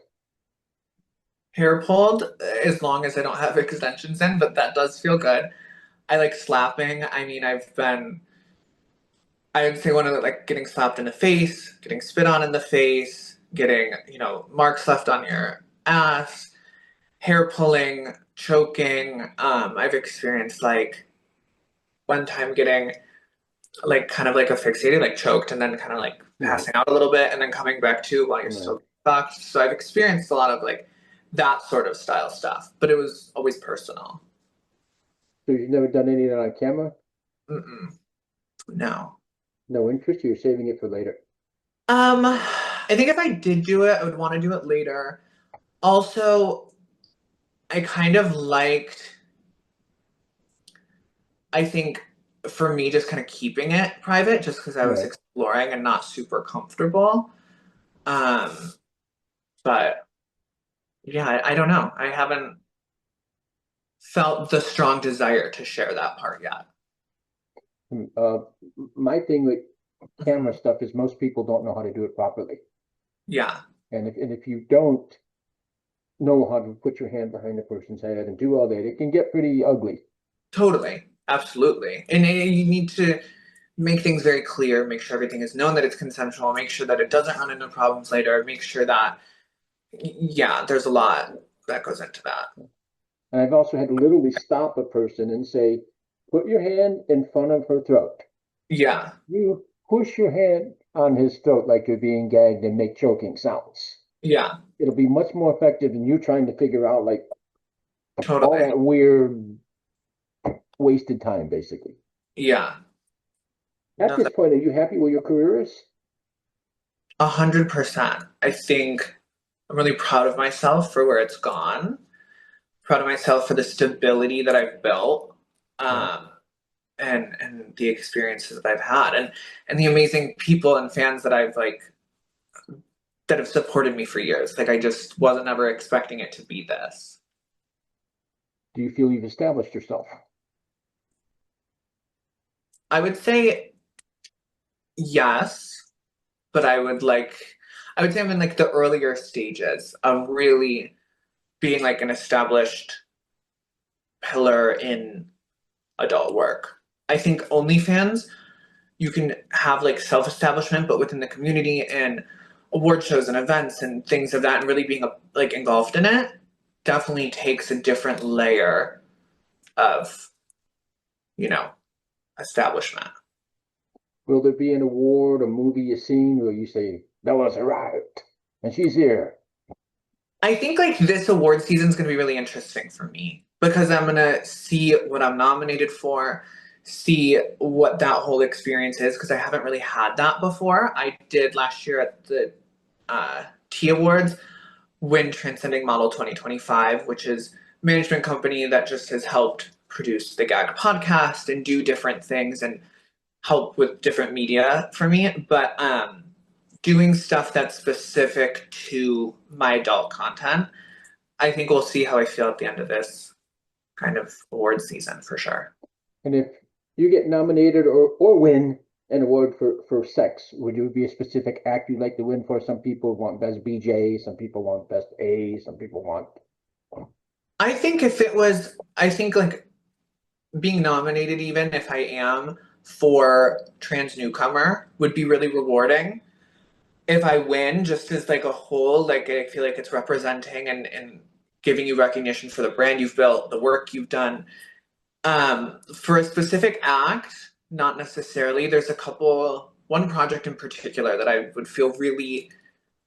Hair pulled as long as I don't have extensions in, but that does feel good. I like slapping. I mean, I would say one of the like getting slapped in the face, getting spit on in the face, getting, marks left on your ass, hair pulling, choking. I've experienced like one time getting like kind of like asphyxiated, like choked, and then kind of like Right, passing out a little bit, and then coming back to while you're right. still fucked. So I've experienced a lot of like that sort of style stuff, but it was always personal. So you've never done any of that on camera? Mm-mm, no. No interest? You're saving it for later. I think if I did do it, I would want to do it later. Also, I kind of liked, I think for me, just kind of keeping it private just because I was Right. exploring and not super comfortable. Um, but yeah, I don't know. I haven't felt the strong desire to share that part yet. Hmm. My thing with camera Mhm. stuff is most people don't know how to do it properly. Yeah, And if you don't know how to put your hand behind the person's head and do all that, it can get pretty ugly. totally. Absolutely. And you need to make things very clear, make sure everything is known that it's consensual, make sure that it doesn't run into problems later, make sure that, yeah, there's a lot that goes into that. And I've also had to literally stop a person and say, put your hand in front of her throat. Yeah, You push your hand on his throat like you're being gagged and make choking sounds. yeah, It'll be much more effective than you trying to figure out like all totally. that weird wasted time, basically. Yeah. At No, this point, are you happy where your career is? 100%. I think I'm really proud of myself for where it's gone. Proud of myself for the stability that I've built. Yeah. um, and the experiences that I've had, and the amazing people and fans that I've like that have supported me for years. Like I just wasn't ever expecting it to be this. Do you feel you've established yourself? I would say yes, but I would say I'm in like the earlier stages of really being like an established pillar in adult work. I think OnlyFans, you can have like self-establishment, but within the community and award shows and events and things of that, and really being like engulfed in it, definitely takes a different layer of, you know, establishment. Will there be an award, a movie you've seen where you say, Bella's arrived and she's here? I think like this award season is going to be really interesting for me because I'm going to see what I'm nominated for, see what that whole experience is because I haven't really had that before. I did last year at the T Awards win Transcending Model 2025, which is a management company that just has helped produce the Gag podcast and do different things and help with different media for me. But doing stuff that's specific to my adult content, I think we'll see how I feel at the end of this kind of award season for sure. And if you get nominated or win an award for sex, would you be a specific act you'd like to win for? Some people want best BJ, some people want best A, some people want. I think if it was, I think like being nominated, even if I am for trans newcomer, would be really rewarding. If I win, just as like a whole, like I feel like it's representing and giving you recognition for the brand you've built, the work you've done. For a specific act, not necessarily. There's one project in particular that I would feel really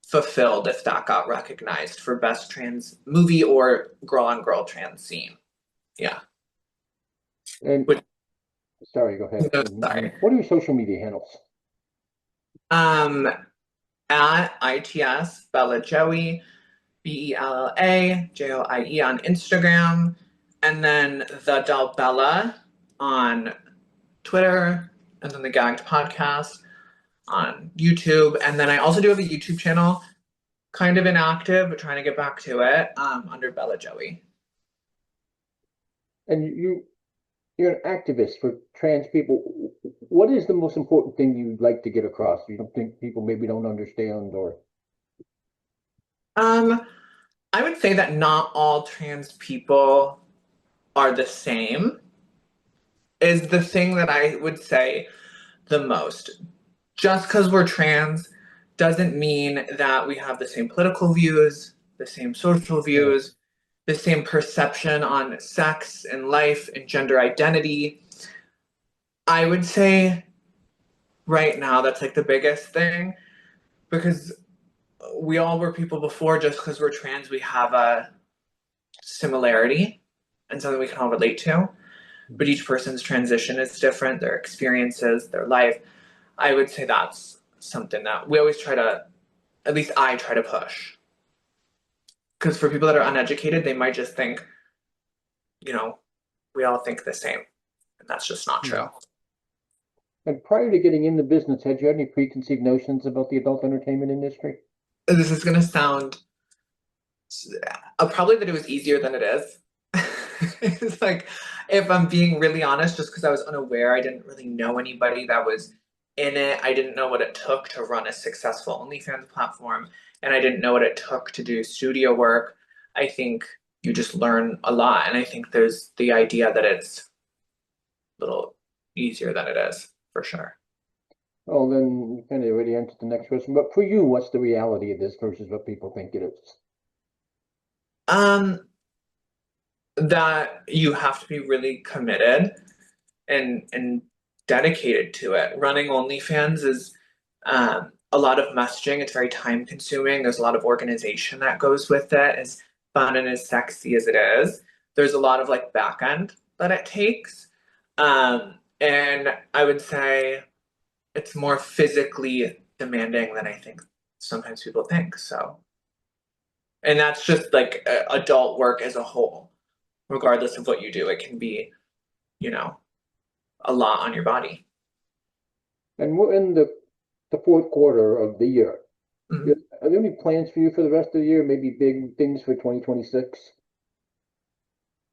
fulfilled if that got recognized for best trans movie or girl on girl trans scene. Yeah. And Which, sorry, go ahead. sorry. What are your social media handles? Um, at ITS Bella Joie, BellaJoie on Instagram, and then the Del Bella on Twitter, and then the Gagged podcast on YouTube. And then I also do have a YouTube channel, kind of inactive, but trying to get back to it, under Bella Joie. And you're an activist for trans people. What is the most important thing you'd like to get across? You don't think people maybe don't understand or Um, I would say that not all trans people are the same, is the thing that I would say the most. Just because we're trans doesn't mean that we have the same political views, the same social yeah. views, the same perception on sex and life and gender identity. I would say right now that's like the biggest thing because we all were people before. Just because we're trans, we have a similarity and something we can all relate to. But each person's transition is different, their experiences, their life. I would say that's something that we always try to, at least I try to push. Because for people that are uneducated, they might just think, you know, we all think the same. And that's just not Yeah. true. And prior to getting in the business, had you had any preconceived notions about the adult entertainment industry? This is going to sound probably that it was easier than it is. It's like, if I'm being really honest, just because I was unaware, I didn't really know anybody that was in it. I didn't know what it took to run a successful OnlyFans platform, and I didn't know what it took to do studio work. I think you just learn a lot, and I think there's the idea that it's a little easier than it is, for sure. Oh, then you kind of already answered the next question. But for you, what's the reality of this versus what people think it is? Um, that you have to be really committed and dedicated to it. Running OnlyFans is a lot of messaging. It's very time consuming. There's a lot of organization that goes with it. As fun and as sexy as it is, there's a lot of like back end that it takes. And I would say it's more physically demanding than I think sometimes people think. So, and that's just like adult work as a whole, regardless of what you do. It can be you know, a lot on your body. And we're in the fourth quarter of the year. Yeah, Mhm. are there any plans for you for the rest of the year? Maybe big things for 2026?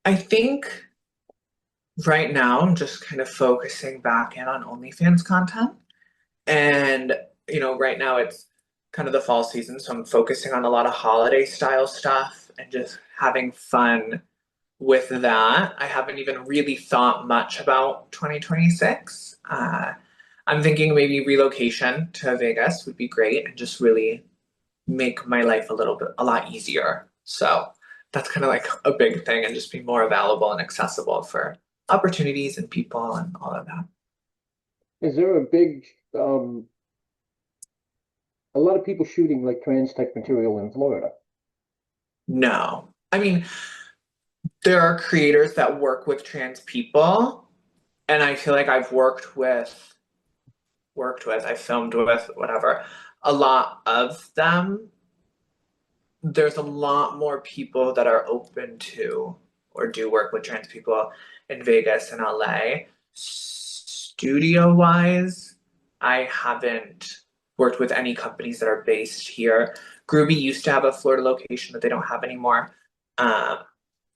I think right now I'm just kind of focusing back in on OnlyFans content. And, right now it's kind of the fall season, so I'm focusing on a lot of holiday style stuff and just having fun with that. I haven't even really thought much about 2026. I'm thinking maybe relocation to Vegas would be great and just really make my life a lot easier. So that's kind of like a big thing and just be more available and accessible for opportunities and people and all of that. Is there um, a lot of people shooting like trans tech material in Florida? No. I mean, there are creators that work with trans people, and I feel like I've I filmed with, whatever, a lot of them. There's a lot more people that are open to or do work with trans people in Vegas and LA. Studio wise, I haven't worked with any companies that are based here. Groovy used to have a Florida location that they don't have anymore. Um,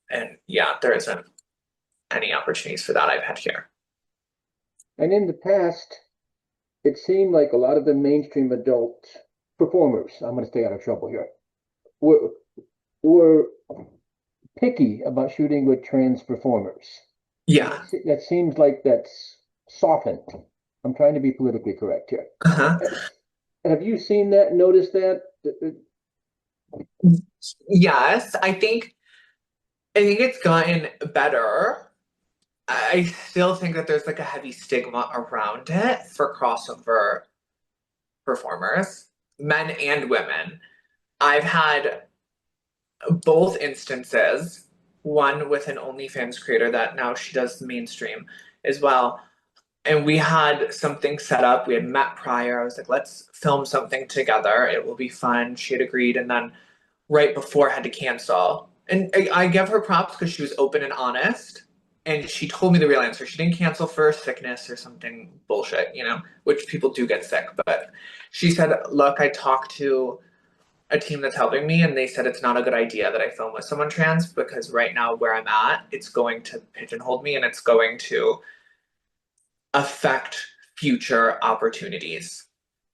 and yeah, there isn't any opportunities for that I've had here. And in the past, it seemed like a lot of the mainstream adult performers, I'm going to stay out of trouble here, were were picky about shooting with trans performers. And Yeah. that seems like that's softened. I'm trying to be politically correct here. Uh-huh. Have you seen that, noticed that? Yes, I think it's gotten better. I still think that there's like a heavy stigma around it for crossover performers, men and women. I've had both instances, one with an OnlyFans creator that now she does mainstream as well. And we had something set up. We had met prior. I was like, let's film something together. It will be fun. She had agreed. And then right before I had to cancel. And I give her props because she was open and honest. And she told me the real answer. She didn't cancel for sickness or something bullshit, which people do get sick. But she said, look, I talked to a team that's helping me, and they said it's not a good idea that I film with someone trans because right now, where I'm at, it's going to pigeonhole me and it's going to affect future opportunities.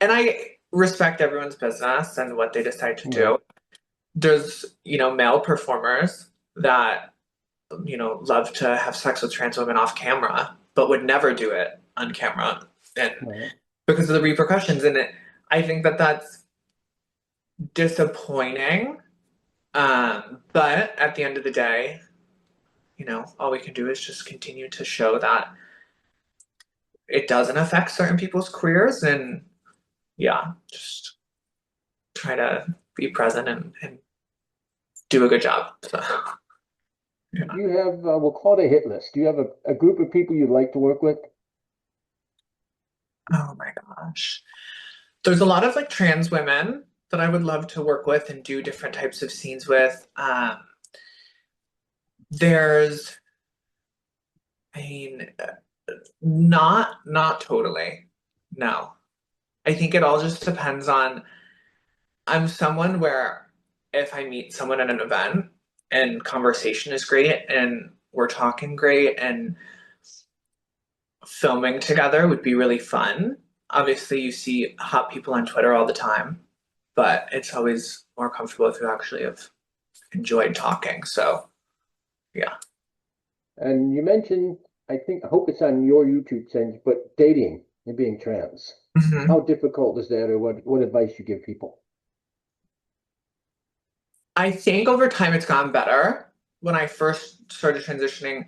And I respect everyone's business and what they decide to Right. do. There's, male performers that, love to have sex with trans women off camera, but would never do it on camera. And Right. because of the repercussions in it, I think that that's disappointing. But at the end of the day, all we can do is just continue to show that it doesn't affect certain people's careers and yeah, just try to be present and do a good job. So, Do yeah. you have, we'll call it a hit list. Do you have a group of people you'd like to work with? Oh my gosh. There's a lot of like trans women that I would love to work with and do different types of scenes with. There's, I mean, not totally. No. I think it all just depends on. I'm someone where if I meet someone at an event and conversation is great and we're talking great and filming together would be really fun. Obviously, you see hot people on Twitter all the time, but it's always more comfortable if you actually have enjoyed talking. So, yeah. And you mentioned, I hope it's on your YouTube channel, but dating and being trans. Hmm. How difficult is that, or what advice you give people? I think over time it's gotten better. When I first started transitioning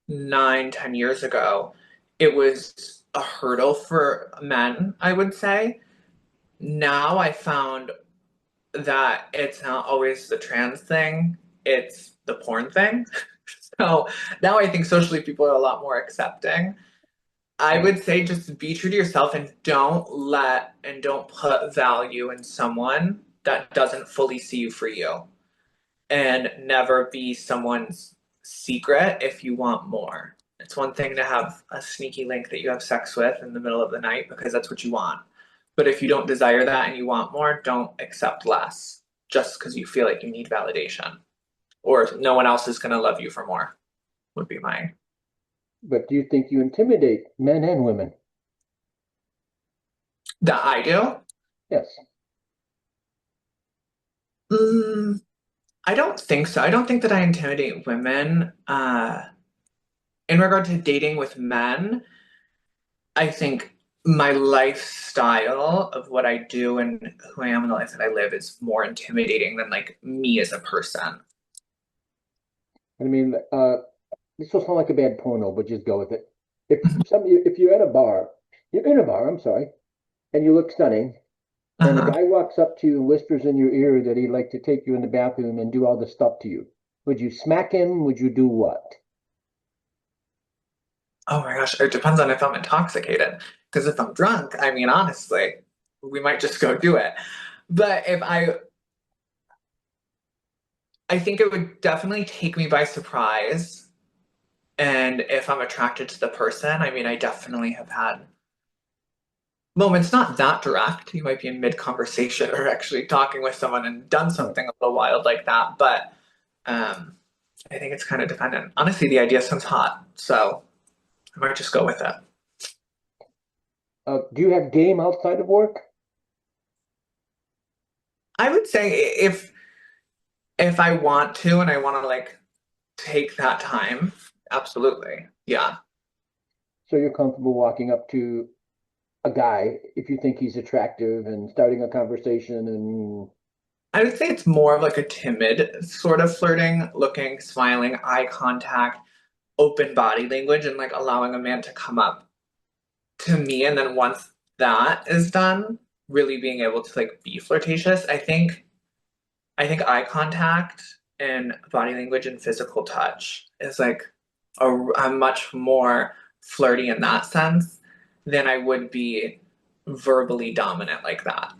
9, 10 years ago, it was a hurdle for men, I would say. Now I found that it's not always the trans thing, it's the porn thing. So now I think socially people are a lot more accepting. I Right. would say just be true to yourself and don't put value in someone that doesn't fully see you for you. And never be someone's secret if you want more. It's one thing to have a sneaky link that you have sex with in the middle of the night because that's what you want. But if you don't desire that and you want more, don't accept less just because you feel like you need validation or no one else is going to love you for more, would be my. But do you think you intimidate men and women? That I do? Yes. Mm, I don't think so. I don't think that I intimidate women. In regard to dating with men, I think my lifestyle of what I do and who I am in the life that I live is more intimidating than like me as a person. I mean, this will sound like a bad porno, but just go with it. If you're at a bar, you're in a bar, I'm sorry, and you look stunning, and a Uh-huh. guy walks up to you and whispers in your ear that he'd like to take you in the bathroom and do all the stuff to you, would you smack him? Would you do what? Oh my gosh, it depends on if I'm intoxicated. Because if I'm drunk, I mean, honestly, we might just go do it. But I think it would definitely take me by surprise. And if I'm attracted to the person, I mean, I definitely have had moments not that direct. You might be in mid conversation or actually talking with someone and done Right. something a little wild like that. But um, I think it's kind of dependent. Honestly, the idea sounds hot, so I might just go with it. Do you have game outside of work? I would say if I want to and I want to like take that time, absolutely, yeah. So you're comfortable walking up to a guy if you think he's attractive and starting a conversation and I would say it's more of like a timid sort of flirting, looking, smiling, eye contact, open body language, and like allowing a man to come up to me. And then once that is done, really being able to like be flirtatious. I think eye contact and body language and physical touch is like I'm much more flirty in that sense than I would be verbally dominant like that.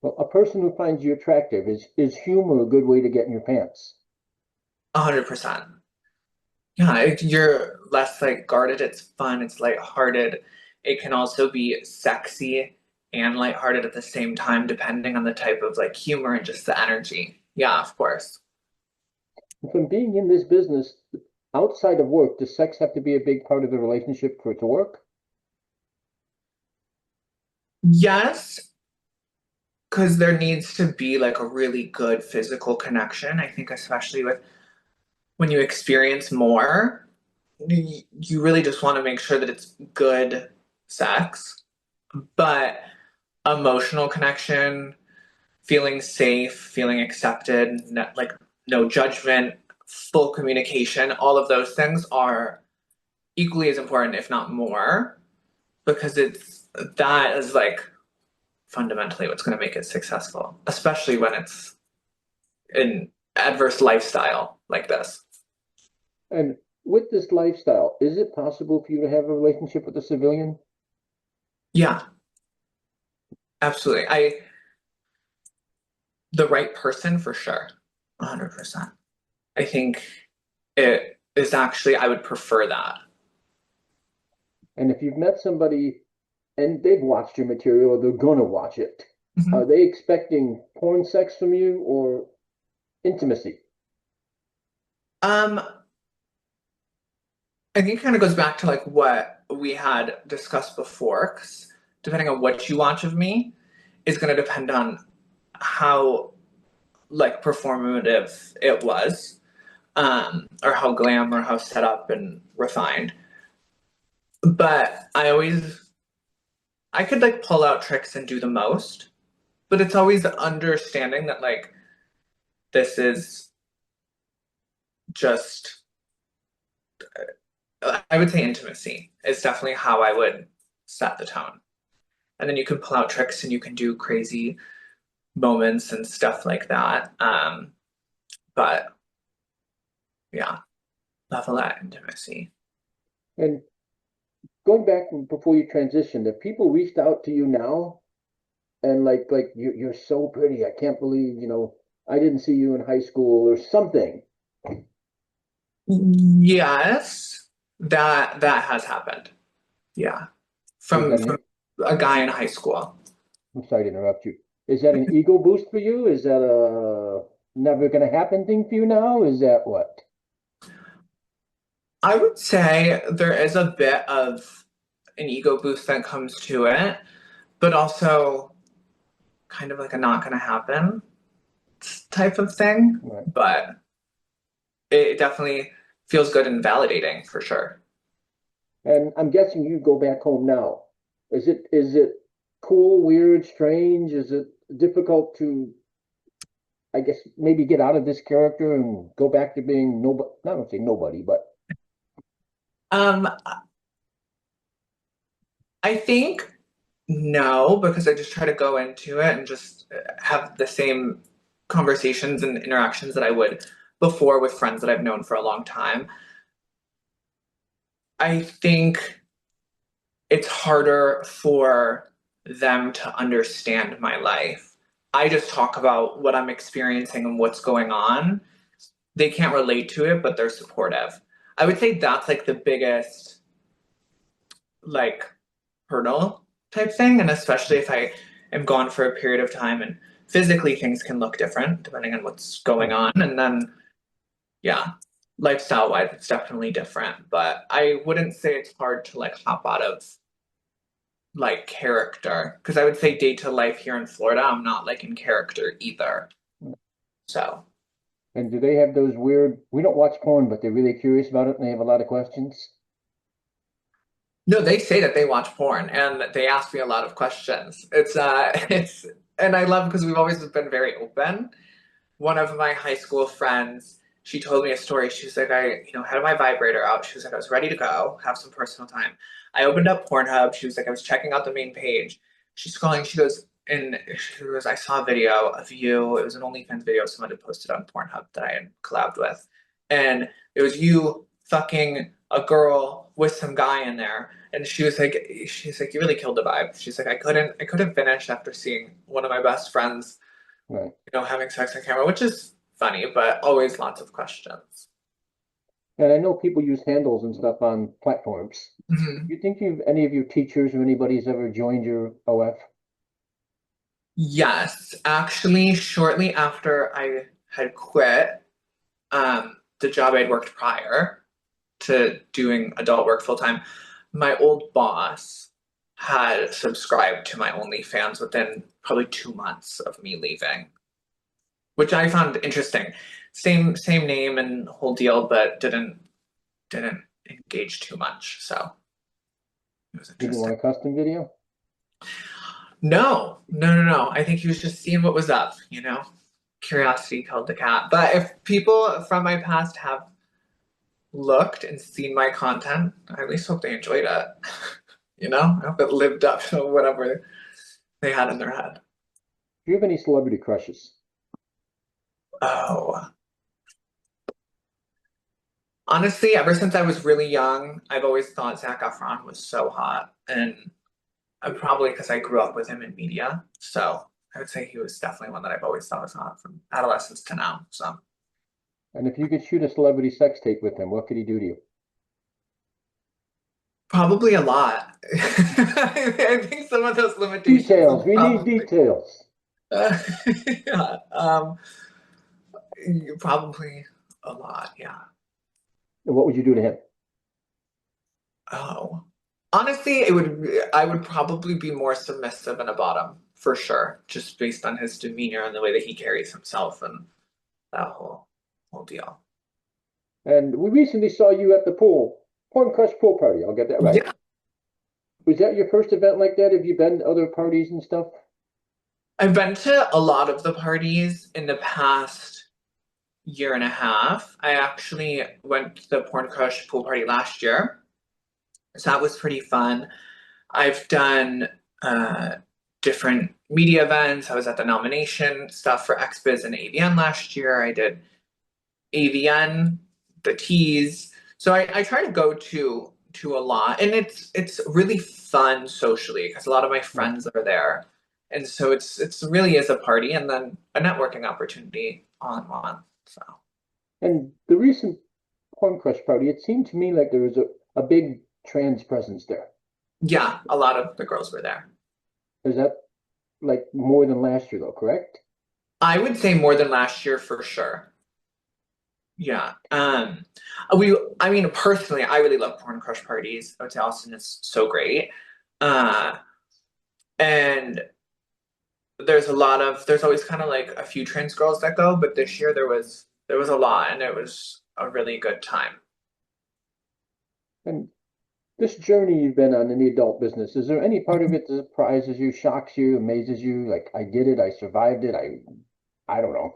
well, a person who finds you attractive is humor a good way to get in your pants? 100%. Yeah, you're less like guarded. It's fun. It's lighthearted. It can also be sexy and lighthearted at the same time, depending on the type of like humor and just the energy. Yeah, of course. From being in this business outside of work, does sex have to be a big part of the relationship for it to work? Yes, because there needs to be like a really good physical connection. I think, especially with when you experience more, you really just want to make sure that it's good sex, but emotional connection, feeling safe, feeling accepted, like no judgment, full communication, all of those things are equally as important, if not more, because that is like fundamentally what's going to make it successful, especially when it's an adverse lifestyle like this. And with this lifestyle, is it possible for you to have a relationship with a civilian? Yeah, absolutely. The right person for sure. 100%. I think it is actually, I would prefer that. And if you've met somebody and they've watched your material or they're going to watch it, are Mhm. they expecting porn sex from you or intimacy? Um, I think it kind of goes back to like what we had discussed before, 'cause depending on what you watch of me is going to depend on how like performative it was, or how glam or how set up and refined. But I could like pull out tricks and do the most, but it's always understanding that like this is just, I would say intimacy is definitely how I would set the tone. And then you can pull out tricks and you can do crazy moments and stuff like that. But yeah, level that intimacy. And going back before you transitioned, if people reached out to you now and like you're so pretty, I can't believe, I didn't see you in high school or something, Yes, that has happened. Yeah, Is that from a guy in high school. I'm sorry to interrupt you. Is that an ego boost for you? Is that a never gonna happen thing for you now? Is that what? I would say there is a bit of an ego boost that comes to it, but also kind of like a not gonna happen type of thing. Right. But it definitely feels good and validating for sure. And I'm guessing you go back home now. Is it cool, weird, strange? Is it difficult to, I guess, maybe get out of this character and go back to being nobody? Not gonna say nobody, but Um, I think no, because I just try to go into it and just have the same conversations and interactions that I would before with friends that I've known for a long time. I think it's harder for them to understand my life. I just talk about what I'm experiencing and what's going on. They can't relate to it, but they're supportive. I would say that's like the biggest like hurdle type thing. And especially if I am gone for a period of time and physically things can look different depending on what's going right. on. And then, yeah, lifestyle wise, it's definitely different. But I wouldn't say it's hard to like hop out of like character because I would say day to life here in Florida, I'm not like in character either. So, And do they have those weird? We don't watch porn, but they're really curious about it and they have a lot of questions. no, they say that they watch porn and they ask me a lot of questions. It's and I love because we've always been very open. One of my high school friends, she told me a story. She was like, had my vibrator out. She was like, I was ready to go, have some personal time. I opened up Pornhub. She was like, I was checking out the main page. She's scrolling. She goes, I saw a video of you. It was an OnlyFans video someone had posted on Pornhub that I had collabed with. And it was you fucking a girl with some guy in there. And she's like, you really killed the vibe. She's like, I couldn't finish after seeing one of my best friends Right. having sex on camera, which is funny, but always lots of questions. And I know people use handles and stuff on platforms. Mhm. You think you've any of your teachers or anybody's ever joined your OF? Yes, actually, shortly after I had quit the job I'd worked prior to doing adult work full time, my old boss had subscribed to my OnlyFans within probably 2 months of me leaving, which I found interesting. Same name and whole deal, but didn't engage too much. So it was Did you interesting. want a custom video? No. I think he was just seeing what was up. Curiosity killed the cat. But if people from my past have looked and seen my content, I at least hope they enjoyed it. I hope it lived up to whatever they had in their head. Do you have any celebrity crushes? Oh. Honestly, ever since I was really young, I've always thought Zac Efron was so hot. And probably because I grew up with him in media. So I would say he was definitely one that I've always thought was hot from adolescence to now. So And if you could shoot a celebrity sex tape with him, what could he do to you? probably a lot. I think some of those limitations Details. would We need probably, details. uh, yeah, probably a lot. Yeah. And what would you do to him? Oh, honestly, I would probably be more submissive and a bottom for sure, just based on his demeanor and the way that he carries himself and that whole deal. And we recently saw you at the pool, Porn Crush pool party. I'll get that right. Yeah, Was that your first event like that? Have you been to other parties and stuff? I've been to a lot of the parties in the past year and a half. I actually went to the Porn Crush pool party last year, so that was pretty fun. I've done uh, different media events. I was at the nomination stuff for XBiz and AVN last year. I did AVN, the teas. So I try to go to a lot, and it's really fun socially because a lot of my Right. friends are there, and so it's really is a party and then a networking opportunity all in one. So And the recent Porn Crush Party, it seemed to me like there was a big trans presence there. Yeah, a lot of the girls were there. Is that like more than last year though, correct? I would say more than last year for sure. Yeah. I mean, personally, I really love porn crush parties. I would say Austin is so great. Uh, and there's always kind of like a few trans girls that go, but this year there was a lot and it was a really good time. And this journey you've been on in the adult business, is there any part of it that surprises you, shocks you, amazes you? Like, I did it, I survived it, I don't know.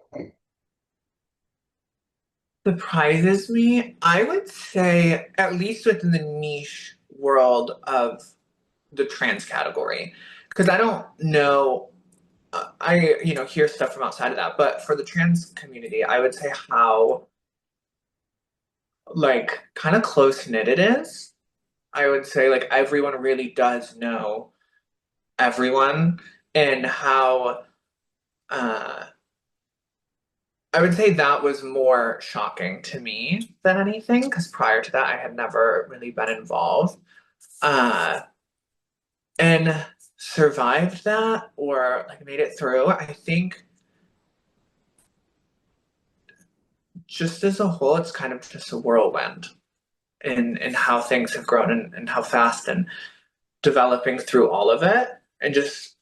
Surprises me, I would say, at least within the niche world of the trans category, because I don't know. I hear stuff from outside of that, but for the trans community, I would say how like kind of close knit it is. I would say like everyone really does know everyone, and how uh I would say that was more shocking to me than anything, because prior to that I had never really been involved. Uh and survived that or like made it through. I think just as a whole, it's kind of just a whirlwind in how things have grown, and how fast, and developing through all of it, and just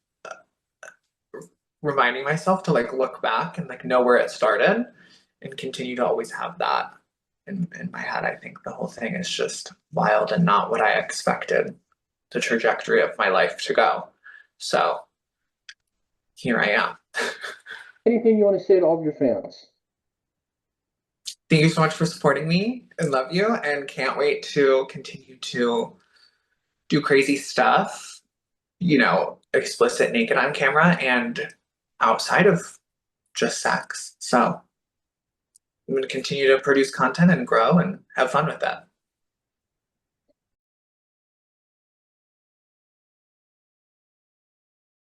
reminding myself to like look back and like know where it started and continue to always have that in my head. I think the whole thing is just wild and not what I expected the trajectory of my life to go. So here I am. Anything you want to say to all of your fans? Thank you so much for supporting me. I love you and can't wait to continue to do crazy stuff, explicit naked on camera and outside of just sex. So I'm going to continue to produce content and grow and have fun with that.